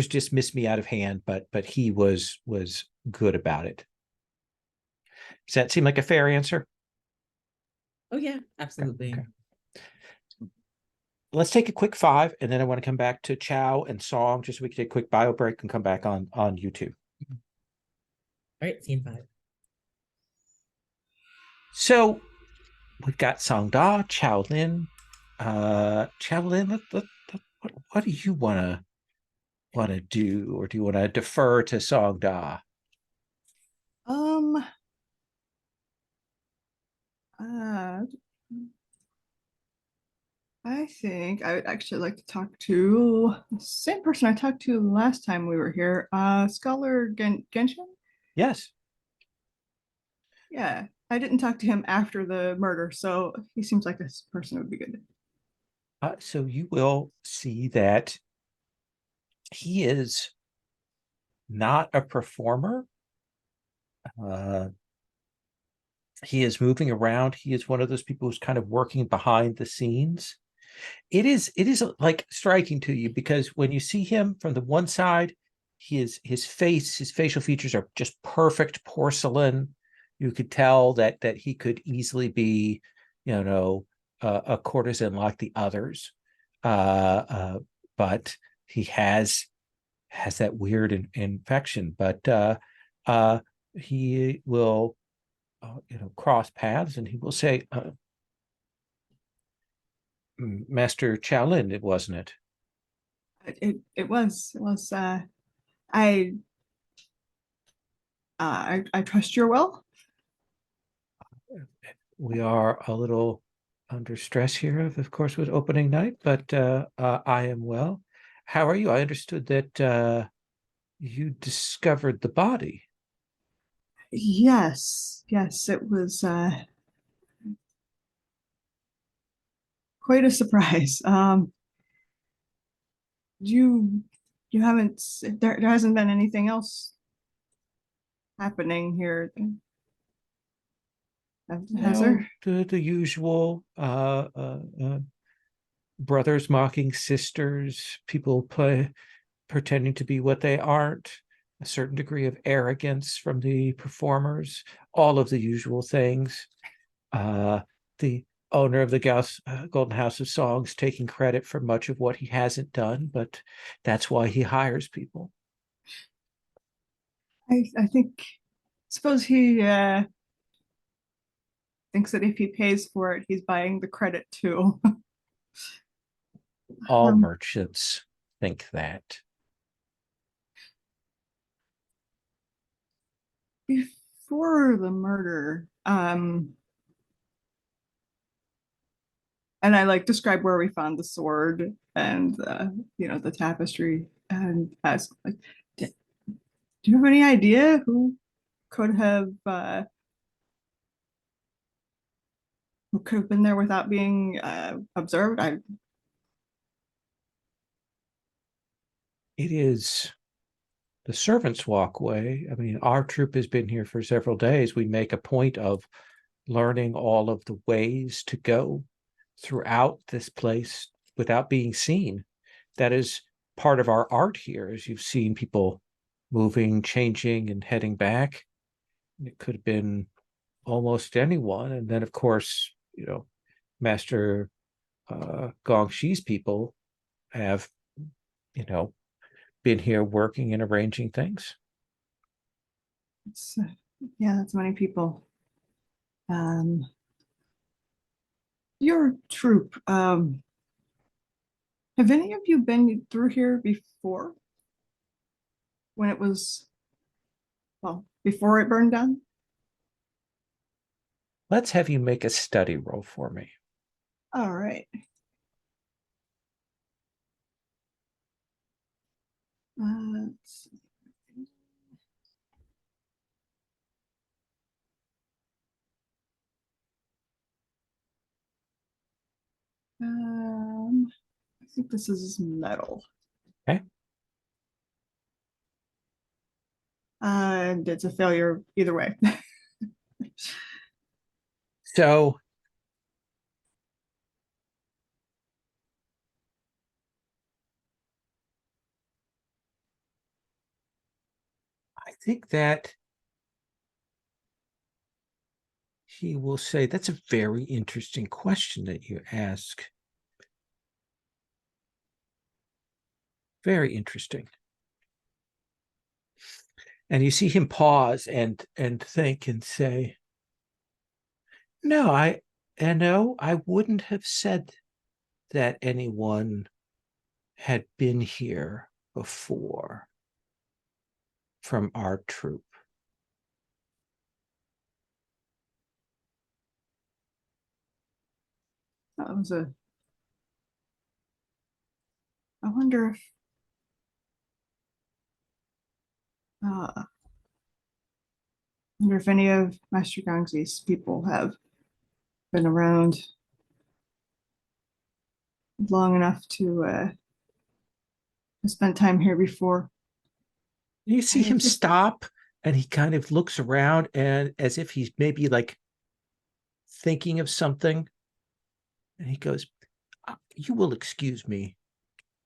dismissed me out of hand, but he was good about it. Does that seem like a fair answer? Oh yeah, absolutely. Okay. Let's take a quick 5, and then I want to come back to Chow and Song, just so we can take a quick bio break and come back on YouTube. All right, scene 5. So we've got Song Da, Chow Lin. Chow Lin, what do you want to do, or do you want to defer to Song Da? I think I would actually like to talk to the same person I talked to last time we were here, Scholar Genshin. Yes. Yeah, I didn't talk to him after the murder, so he seems like this person would be good. So you will see that he is not a performer. He is moving around. He is one of those people who's kind of working behind the scenes. It is like striking to you because when you see him from the one side, his facial features are just perfect porcelain. You could tell that he could easily be, a courtesan like the others. But he has that weird infection. But he will cross paths, and he will say, Master Chalin, it wasn't it? It was I I trust your will. We are a little under stress here, of course, with opening night, but I am well. How are you? I understood that you discovered the body. Yes, yes, it was quite a surprise. You you haven't there hasn't been anything else happening here, has No, there? the usual brothers mocking sisters, people pretending to be what they aren't, a certain degree of arrogance from the performers, all of the usual things. The owner of the Golden House of Songs taking credit for much of what he hasn't done, but that's why he hires people. I think suppose he thinks that if he pays for it, he's buying the credit too. All merchants think that. Before the murder, and I like describe where we found the sword and the tapestry, and ask like, do you have any idea who could have been there without being observed? It is the servants' walkway. I mean, our troop has been here for several days. We make a point of learning all of the ways to go throughout this place without being seen. That is part of our art here, as you've seen people moving, changing, and heading back. It could have been almost anyone. And then, of course, Master Gongxi's people have, been here working and arranging things. It's, yeah, that's many people. Your troop, have any of you been through here before? When it was, well, before it burned down? Let's have you make a study roll for me. All right. Let's see. I think this is metal. Okay. And it's a failure either way. So I think that he will say, that's a very interesting question that you ask. Very interesting. And you see him pause and think and say, no, I wouldn't have said that anyone had been here before from our troop. That was I wonder if any of Master Gangxi's people have been around long enough to spend time here before. You see him stop and he kind of looks around and as if he's maybe like thinking of something. And he goes, you will excuse me,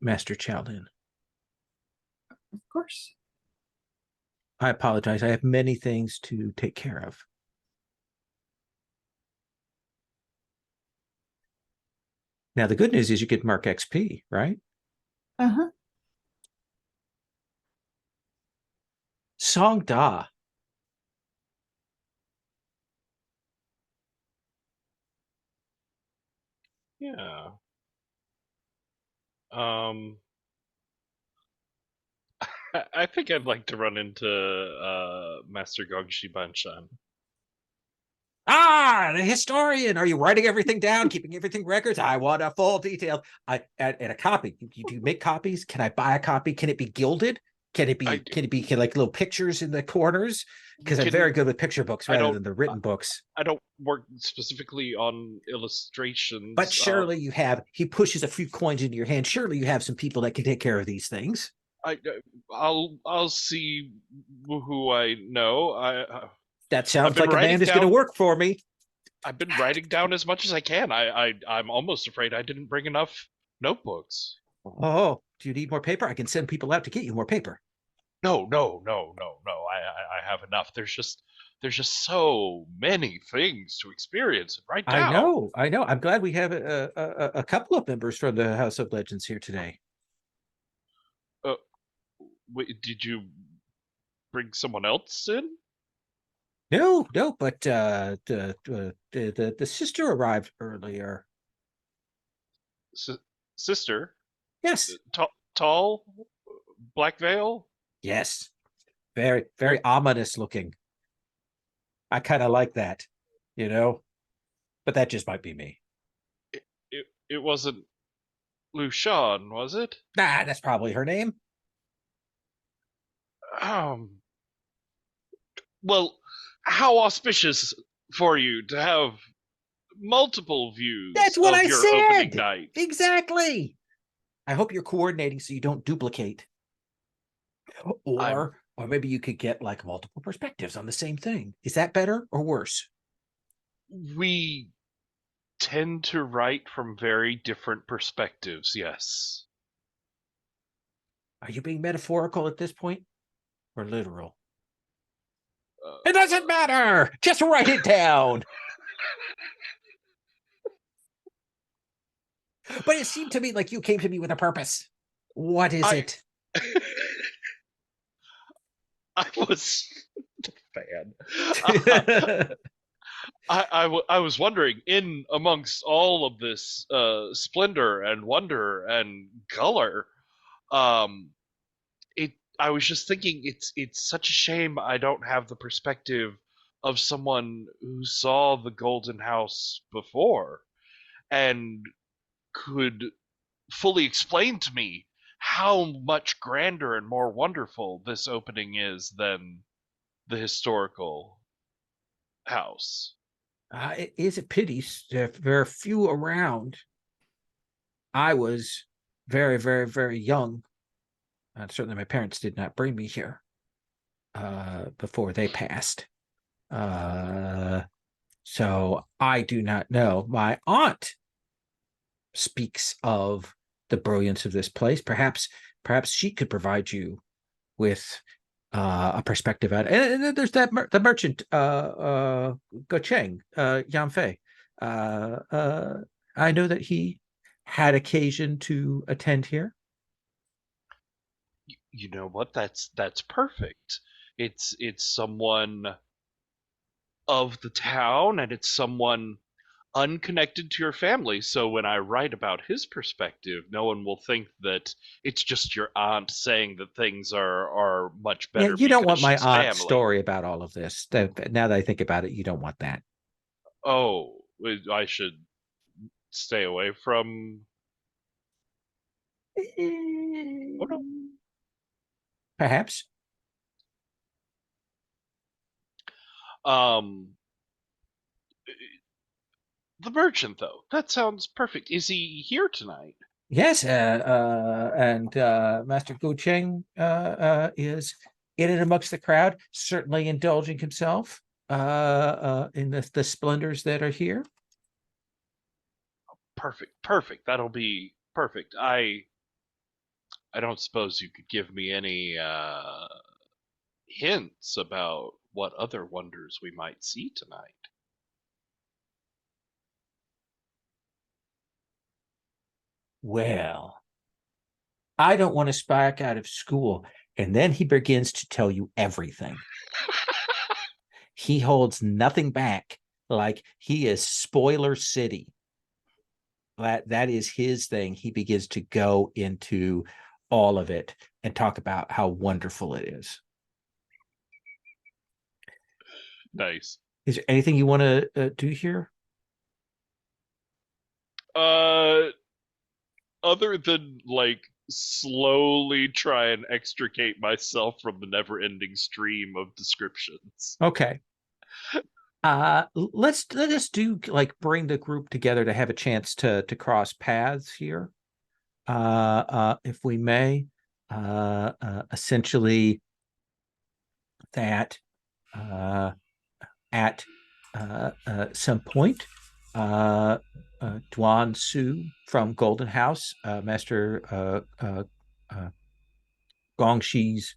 Master Chaolin. Of course. I apologize. I have many things to take care of. Now, the good news is you get mark XP, right? Uh-huh. Song Da. Yeah. Um, I think I'd like to run into Master Gongshi Banshan. The historian. Are you writing everything down, keeping everything records? I want a full detail. And a copy. Do you make copies? Can I buy a copy? Can it be gilded? Can it be like little pictures in the corners? Because I'm very good with picture books rather than the written books. I don't work specifically on illustrations. But surely you have. He pushes a few coins into your hand. Surely you have some people that can take care of these things. I'll see who I know. That sounds like a man who's going to work for me. I've been writing down as much as I can. I'm almost afraid I didn't bring enough notebooks. Oh, do you need more paper? I can send people out to get you more paper. No. I have enough. There's just so many things to experience and write down. I know. I'm glad we have a couple of members from the House of Legends here today. Wait, did you bring someone else in? No, but the sister arrived earlier. Sister? Yes. Tall? Black veil? Yes. Very, very ominous looking. I kind of like that, but that just might be me. It wasn't Lucian, was it? Nah, that's probably her name. Well, how auspicious for you to have multiple views. That's what of I your said. Opening night. Exactly. I hope you're coordinating so you don't duplicate. Or maybe you could get like multiple perspectives on the same thing. Is that better or worse? We tend to write from very different perspectives, yes. Are you being metaphorical at this point or literal? It doesn't matter. Just write it down. But it seemed to me like you came to me with a purpose. What is it? I was a fan. I was wondering, in amongst all of this splendor and wonder and color, I was just thinking it's such a shame I don't have the perspective of someone who saw the Golden House before and could fully explain to me how much grander and more wonderful this opening is than the historical house. It is a pity that there are few around. I was very, very, very young. Certainly my parents did not bring me here before they passed. So I do not know. My aunt speaks of the brilliance of this place. Perhaps she could provide you with a perspective at it. And then there's the merchant Gocheng Yanfei. I know that he had occasion to attend here. You know what? That's perfect. It's someone of the town, and it's someone unconnected to your family. So when I write about his perspective, no one will think that it's just your aunt saying that things are much better. Yeah, you don't want my she's aunt's family. story about all of this. Now that I think about it, you don't want that. Oh, I should stay away from. Oh, no. Perhaps. The merchant, though, that sounds perfect. Is he here tonight? Yes, and Master Gocheng is in and amongst the crowd, certainly indulging himself in the splendors that are here. Perfect. That'll be perfect. I don't suppose you could give me any hints about what other wonders we might see tonight. Well, I don't want to spike out of school. And then he begins to tell you everything. He holds nothing back, like he is spoiler city. That is his thing. He begins to go into all of it and talk about how wonderful it is. Nice. Is there anything you want to do here? Other than like slowly try and extricate myself from the never-ending stream of descriptions. Okay. Let us do like bring the group together to have a chance to cross paths here. If we may, essentially that at some point, Duan Su from Golden House, Master Gongshi's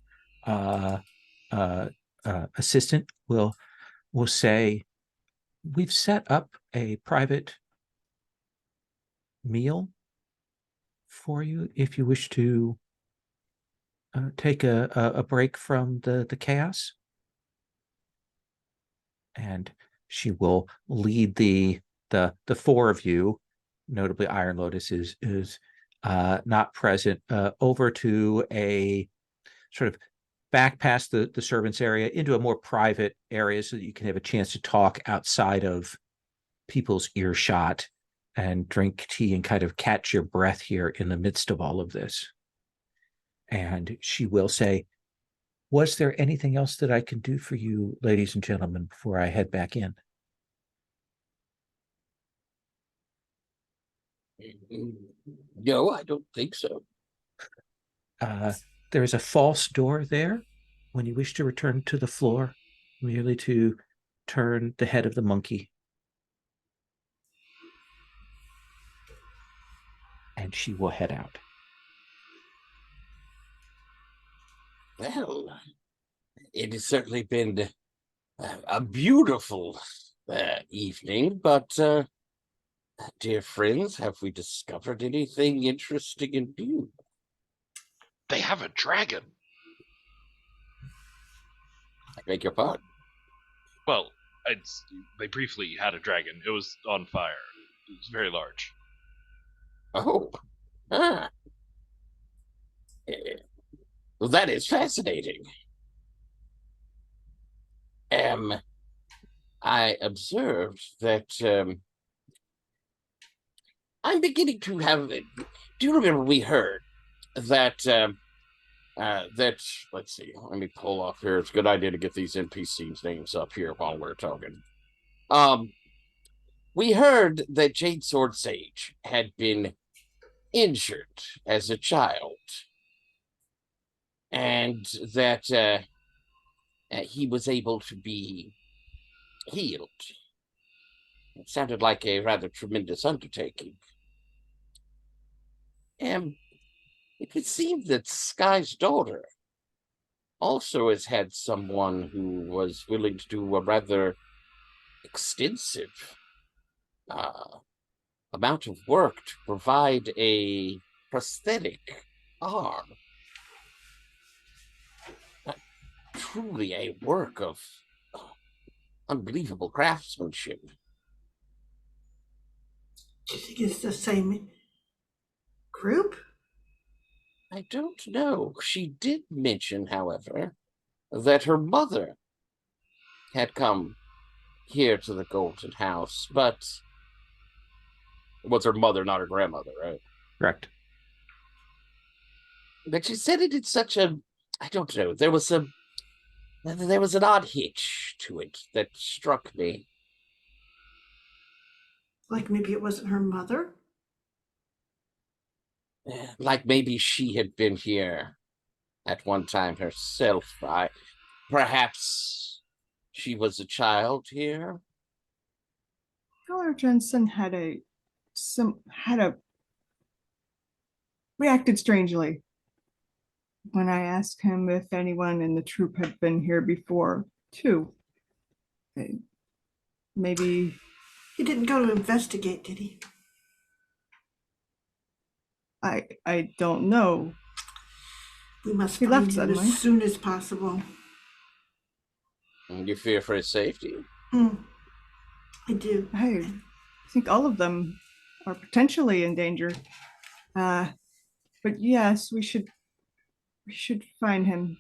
assistant, will say, "We've set up a private meal for you if you wish to take a break from the chaos." And she will lead the four of you, notably Iron Lotus is not present, over to a sort of back past the servants area into a more private area so that you can have a chance to talk outside of people's earshot and drink tea and kind of catch your breath here in the midst of all of this. And she will say, "Was there anything else that I can do for you, ladies and gentlemen, before I head back in?" No, I don't think so. There is a false door there when you wish to return to the floor, merely to turn the head of the monkey. And she will head out. Well, it has certainly been a beautiful evening, but dear friends, have we discovered anything interesting in view? They have a dragon. I beg your pardon. Well, they briefly had a dragon. It was on fire. It was very large. Oh, ah. Well, that is fascinating. I observed that I'm beginning to have. Do you remember we heard that that? Let's see. Let me pull up here. It's a good idea to get these NPCs names up here while we're talking. We heard that Jade Sword Sage had been injured as a child, and that he was able to be healed. It sounded like a rather tremendous undertaking. And it would seem that Sky's daughter also has had someone who was willing to do a rather extensive amount of work to provide a prosthetic arm. Truly a work of unbelievable craftsmanship. Do you think it's the same group? I don't know. She did mention, however, that her mother had come here to the Golden House, but it was her mother, not her grandmother, right? Correct. But she said it in such a, I don't know, there was an odd hitch to it that struck me. Like maybe it wasn't her mother? Like maybe she had been here at one time herself. Perhaps she was a child here. Color Jensen reacted strangely when I asked him if anyone in the troop had been here before, too. Maybe He didn't go to investigate, did he? I don't know. We must He find left him suddenly. as soon as possible. And you fear for his safety? I do. I think all of them are potentially in danger. But yes, we should find him.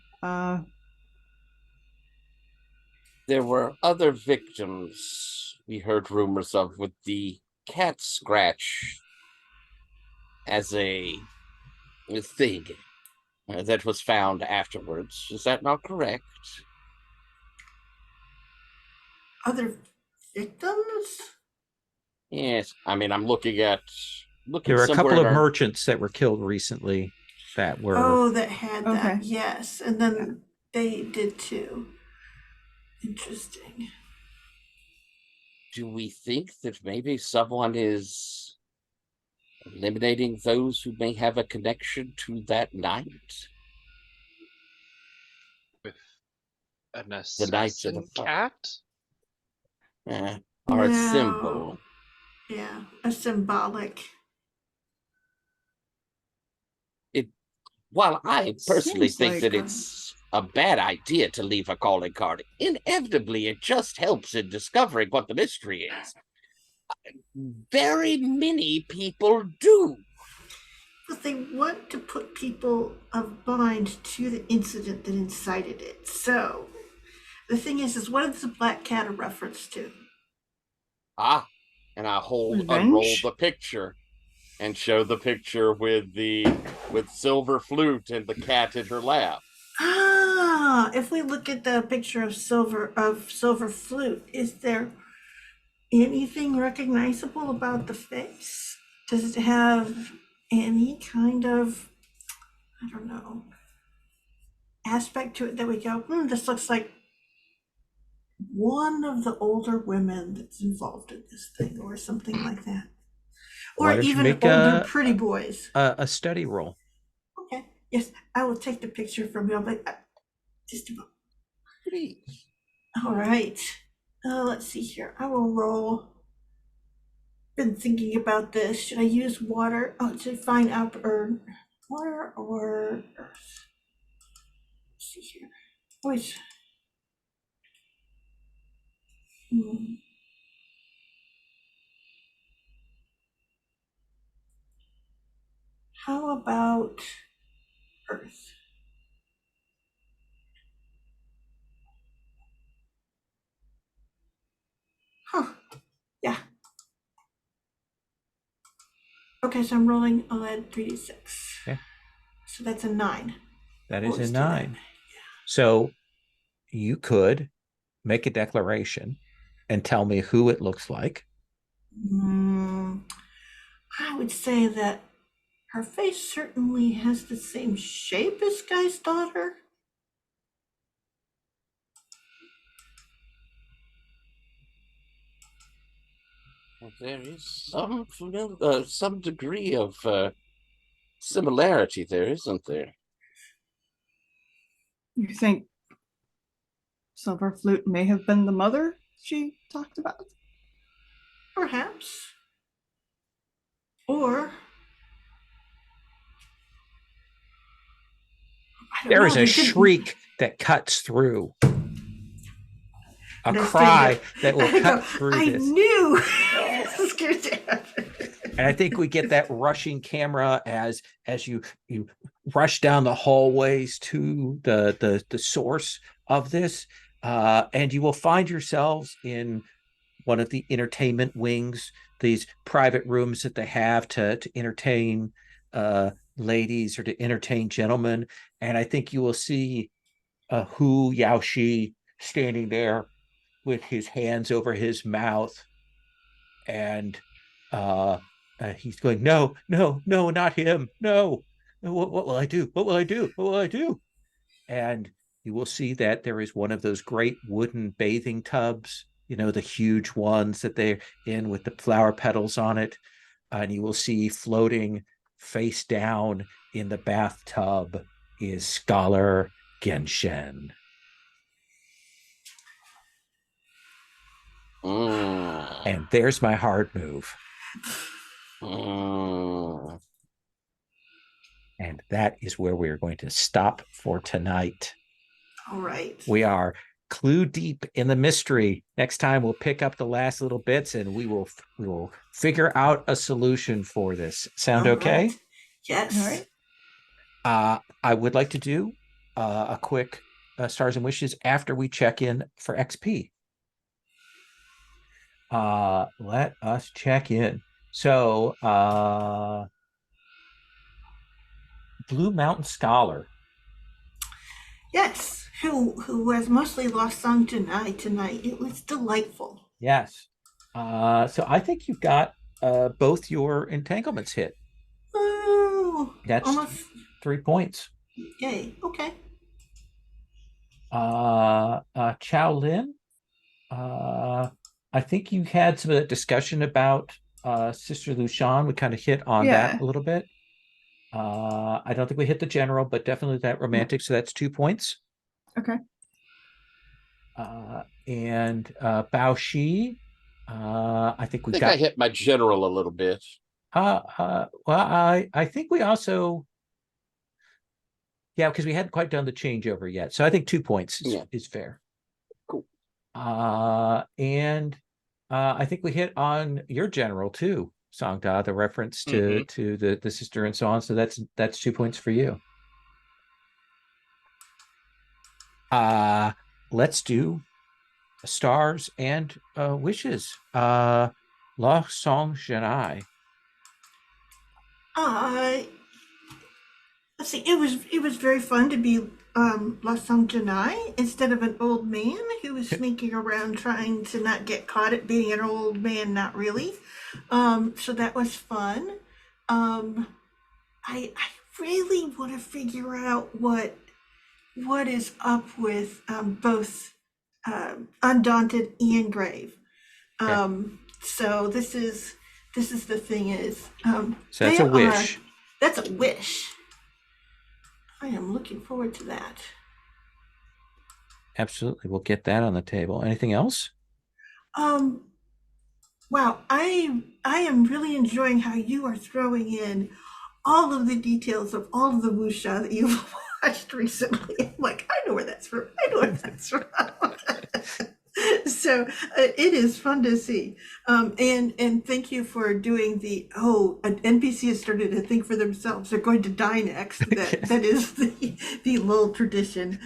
there were other victims we heard rumors of with the cat scratch as a thing that was found afterwards. Is that not correct? Other victims? Yes. I mean, I'm looking There were a somewhere couple in of our merchants that were killed recently that were. Oh, that had that. Okay. Yes. And then they did too. Interesting. Do we think that maybe someone is eliminating those who may have a connection to that night? With an The Knights of the assassin Fire. cat? Or a No. symbol? Yeah, a symbolic. While I personally Seems think like, that it's a bad idea to leave a calling card, inevitably it just helps in discovering what the mystery is. Very many people do. But they want to put people of mind to the incident that incited it. So the thing is what is the black cat a reference to? Ah, and I unroll Revenge? the picture and show the picture with Silver Flute and the cat in her lap. Ah, if we look at the picture of Silver Flute, is there anything recognizable about the face? Does it have any kind of, I don't know, aspect to it that we go, this looks like one of the older women that's involved in this thing, or something like that? Why Or don't you even make older pretty boys. a study roll? Okay, yes, I will take the picture from you. I'm like, just a moment. Please. All right. Let's see here. I will roll. Been thinking about this. Should I use water? Oh, to find out water or earth? Let's see here. Which? How about earth? Huh. Yeah. Okay, so I'm rolling a lead 3d6. Okay. So that's a 9. That is Always a do that. 9. So you could make a declaration and tell me who it looks like. I would say that her face certainly has the same shape as Guy's daughter. There is some degree of similarity there, isn't there? You think Silver Flute may have been the mother she talked about? Perhaps. Or There is a they didn't- shriek that cuts through. A And I cry stand that will I cut go, through I this. knew this was going to happen. And I think we get that rushing camera as you rush down the hallways to the source of this, and you will find yourselves in one of the entertainment wings, these private rooms that they have to entertain ladies or to entertain gentlemen. And I think you will see Hu Yaoshi standing there with his hands over his mouth, and he's going, no, no, no, not him, no. What will I do? What will I do? What will I do? And you will see that there is one of those great wooden bathing tubs, the huge ones that they're in with the flower petals on it. And you will see floating face down in the bathtub is Scholar Genshin. And there's my hard move. And that is where we are going to stop for tonight. All right. We are clue deep in the mystery. Next time we'll pick up the last little bits and we will figure out a solution for this. Sound All okay? right. Yes. All right. I would like to do a quick stars and wishes after we check in for XP. Let us check in. So, Blue Mountain Scholar. Yes, who has mostly lost song tonight. It was delightful. Yes. So I think you've got both your entanglements hit. Oh, That's almost. 3 points. Yay. Okay. Chow Lin, I think you had some of that discussion about Sister Lushan. We kind of hit on Yeah. that a little bit. I don't think we hit the general, but definitely that romantic. So that's 2 points. Okay. And Bao Shi, I think I we think got. I hit my general a little bit. Well, I think we also. Yeah, because we hadn't quite done the changeover yet. So I think 2 points is fair. Cool. And I think we hit on your general too, Sangda, the reference to the sister and so on. So that's 2 points for you. Let's do stars and wishes. La Song Shanai. Let's see. It was very fun to be La Song Janai instead of an old man who was sneaking around trying to not get caught at being an old man, not really. So that was fun. I really want to figure out what is up with both Undaunted and Grave. So this is the thing is So that's a wish. That's a wish. I am looking forward to that. Absolutely. We'll get that on the table. Anything else? Wow, I am really enjoying how you are throwing in all of the details of all of the wuxia that you've watched recently. I'm like, I know where that's from. I know where that's from. So it is fun to see. And thank you for doing an NPC has started to think for themselves. They're going to die next. That is the little tradition.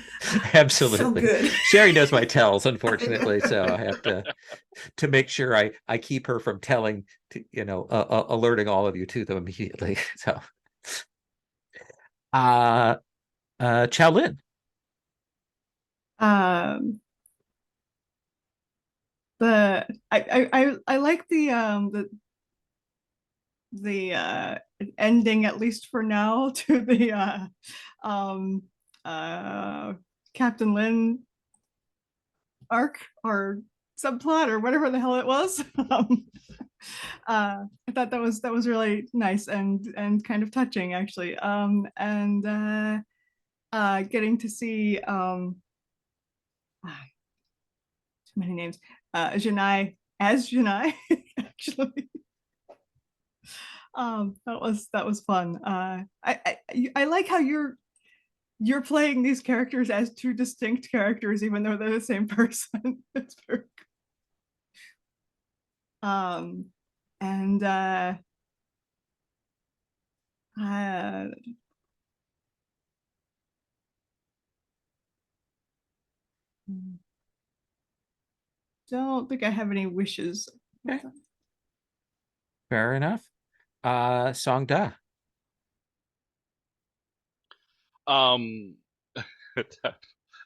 Absolutely. So good. Sherry knows my tells, unfortunately, so I have to make sure I keep her from telling, alerting all of you to them immediately. So, Chow Lin. I like the ending, at least for now, to the Captain Lin arc or subplot or whatever the hell it was. I thought that was really nice and kind of touching, actually. And getting to see too many names. Janai as Janai, actually. That was fun. I like how you're playing these characters as two distinct characters, even though they're the same person. It's very cool. And don't think I have any wishes. Okay. Fair enough. Song Da.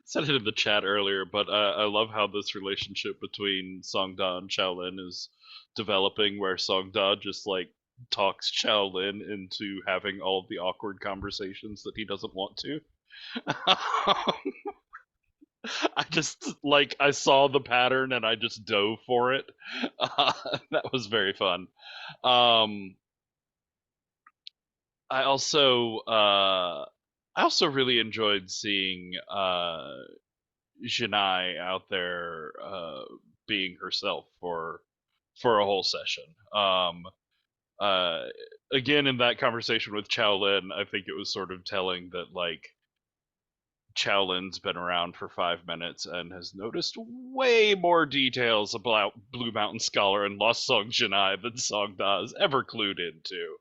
Said it in the chat earlier, but I love how this relationship between Songda and Shaolin is developing, where Songda just like talks Shaolin into having all of the awkward conversations that he doesn't want to. I saw the pattern and I just dove for it. That was very fun. I also really enjoyed seeing Janai out there being herself for a whole session. Again, in that conversation with Chow-Lin, I think it was sort of telling that like Chow-Lin's been around for 5 minutes and has noticed way more details about Blue Mountain Scholar and Lost Song Janai than Songda has ever clued into.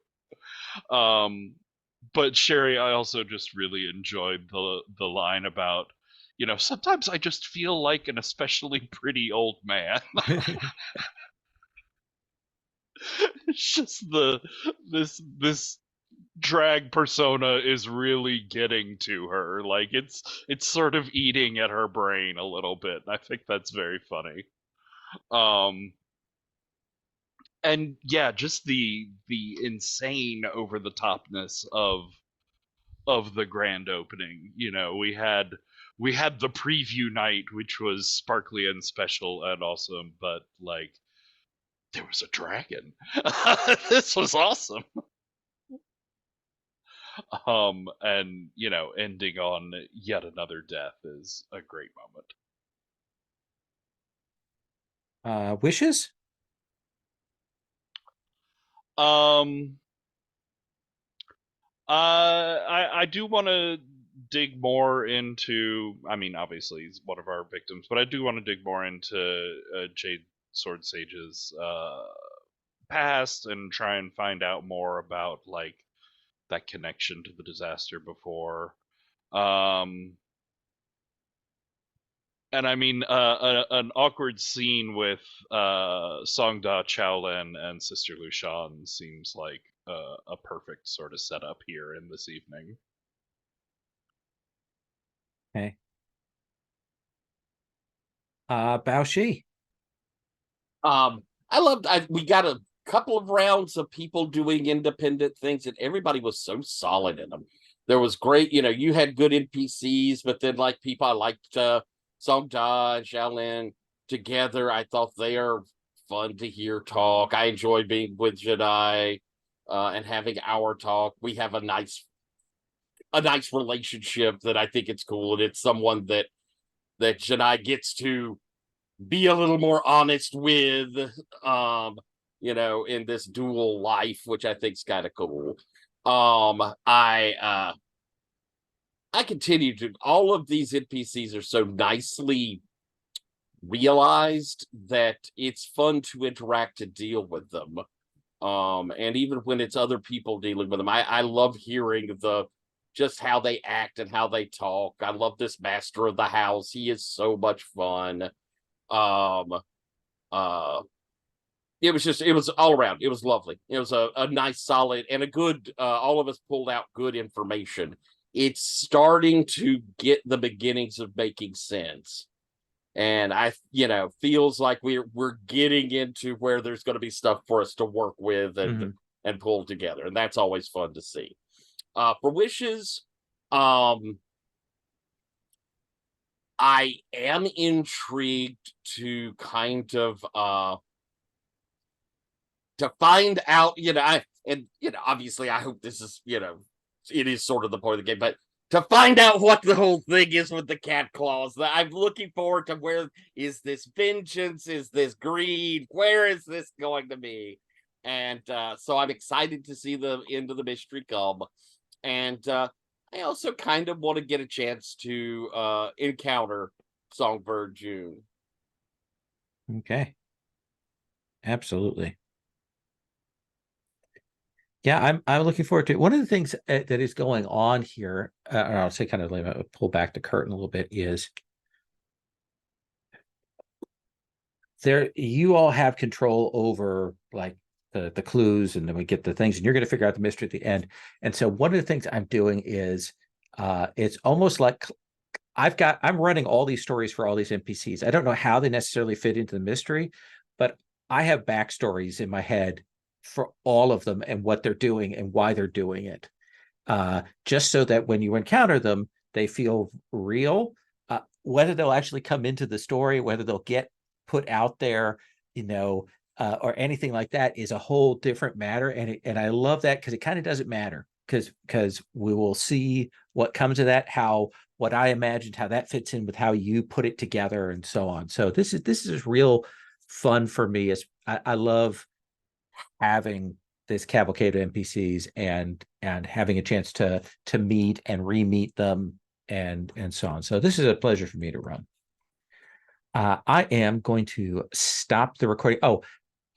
But Sherry, I also just really enjoyed the line about, You know, sometimes I just feel like an especially pretty old man. It's just this drag persona is really getting to her. Like it's sort of eating at her brain a little bit. I think that's very funny. And yeah, just the insane over the topness of the grand opening. You know, we had the preview night, which was sparkly and special and awesome, but like there was a dragon. This was awesome. And you know, ending on yet another death is a great moment. Wishes? I do want to dig more into. I mean, obviously he's one of our victims, but I do want to dig more into Jade Sword Sage's past and try and find out more about like that connection to the disaster before. And I mean, an awkward scene with Songda Chaolin and Sister Lushan seems like a perfect sort of setup here in this evening. Okay. Bao Shi. We got a couple of rounds of people doing independent things, and everybody was so solid in them. There was great, you know, you had good NPCs, but then like people I liked Songda and Shaolin together. I thought they are fun to hear talk. I enjoy being with Jedi and having our talk. We have a nice relationship that I think it's cool, and it's someone that Jedi gets to be a little more honest with, you know, in this dual life, which I think is kind of cool. I continue to, all of these NPCs are so nicely realized that it's fun to interact and deal with them. And even when it's other people dealing with them, I love hearing just how they act and how they talk. I love this master of the house. He is so much fun. It was all around. It was lovely. It was a nice, solid, and a good, all of us pulled out good information. It's starting to get the beginnings of making sense. And feels like we're getting into where there's going to be stuff for us to work with and pull together. And that's always fun to see. For wishes, I am intrigued to kind of to find out, obviously I hope this is, it is sort of the point of the game, but to find out what the whole thing is with the cat claws. I'm looking forward to where is this vengeance? Is this greed? Where is this going to be? And so I'm excited to see the end of the mystery come. And I also kind of want to get a chance to encounter Songbird June. Okay. Absolutely. Yeah, I'm looking forward to it. One of the things that is going on here, and I'll say kind of pull back the curtain a little bit, is you all have control over like the clues, and then we get the things, and you're going to figure out the mystery at the end. And so one of the things I'm doing is it's almost like I'm running all these stories for all these NPCs. I don't know how they necessarily fit into the mystery, but I have backstories in my head for all of them and what they're doing and why they're doing it, just so that when you encounter them, they feel real. Whether they'll actually come into the story, whether they'll get put out there, or anything like that is a whole different matter. And I love that because it kind of doesn't matter because we will see what comes of that, what I imagined, how that fits in with how you put it together and so on. So this is real fun for me. I love having this cavalcade of NPCs and having a chance to meet and re-meet them and so on. So this is a pleasure for me to run. I am going to stop the recording. Oh,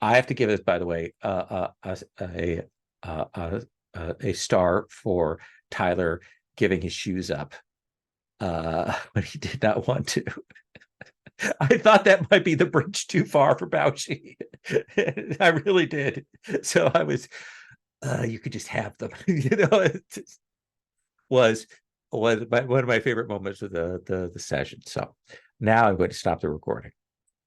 I have to give this, by the way, a star for Tyler giving his shoes up. but he did not want to. I thought that might be the bridge too far for Baushi. I really did. So I was, you could just have them. It was one of my favorite moments of the session. So now I'm going to stop the recording.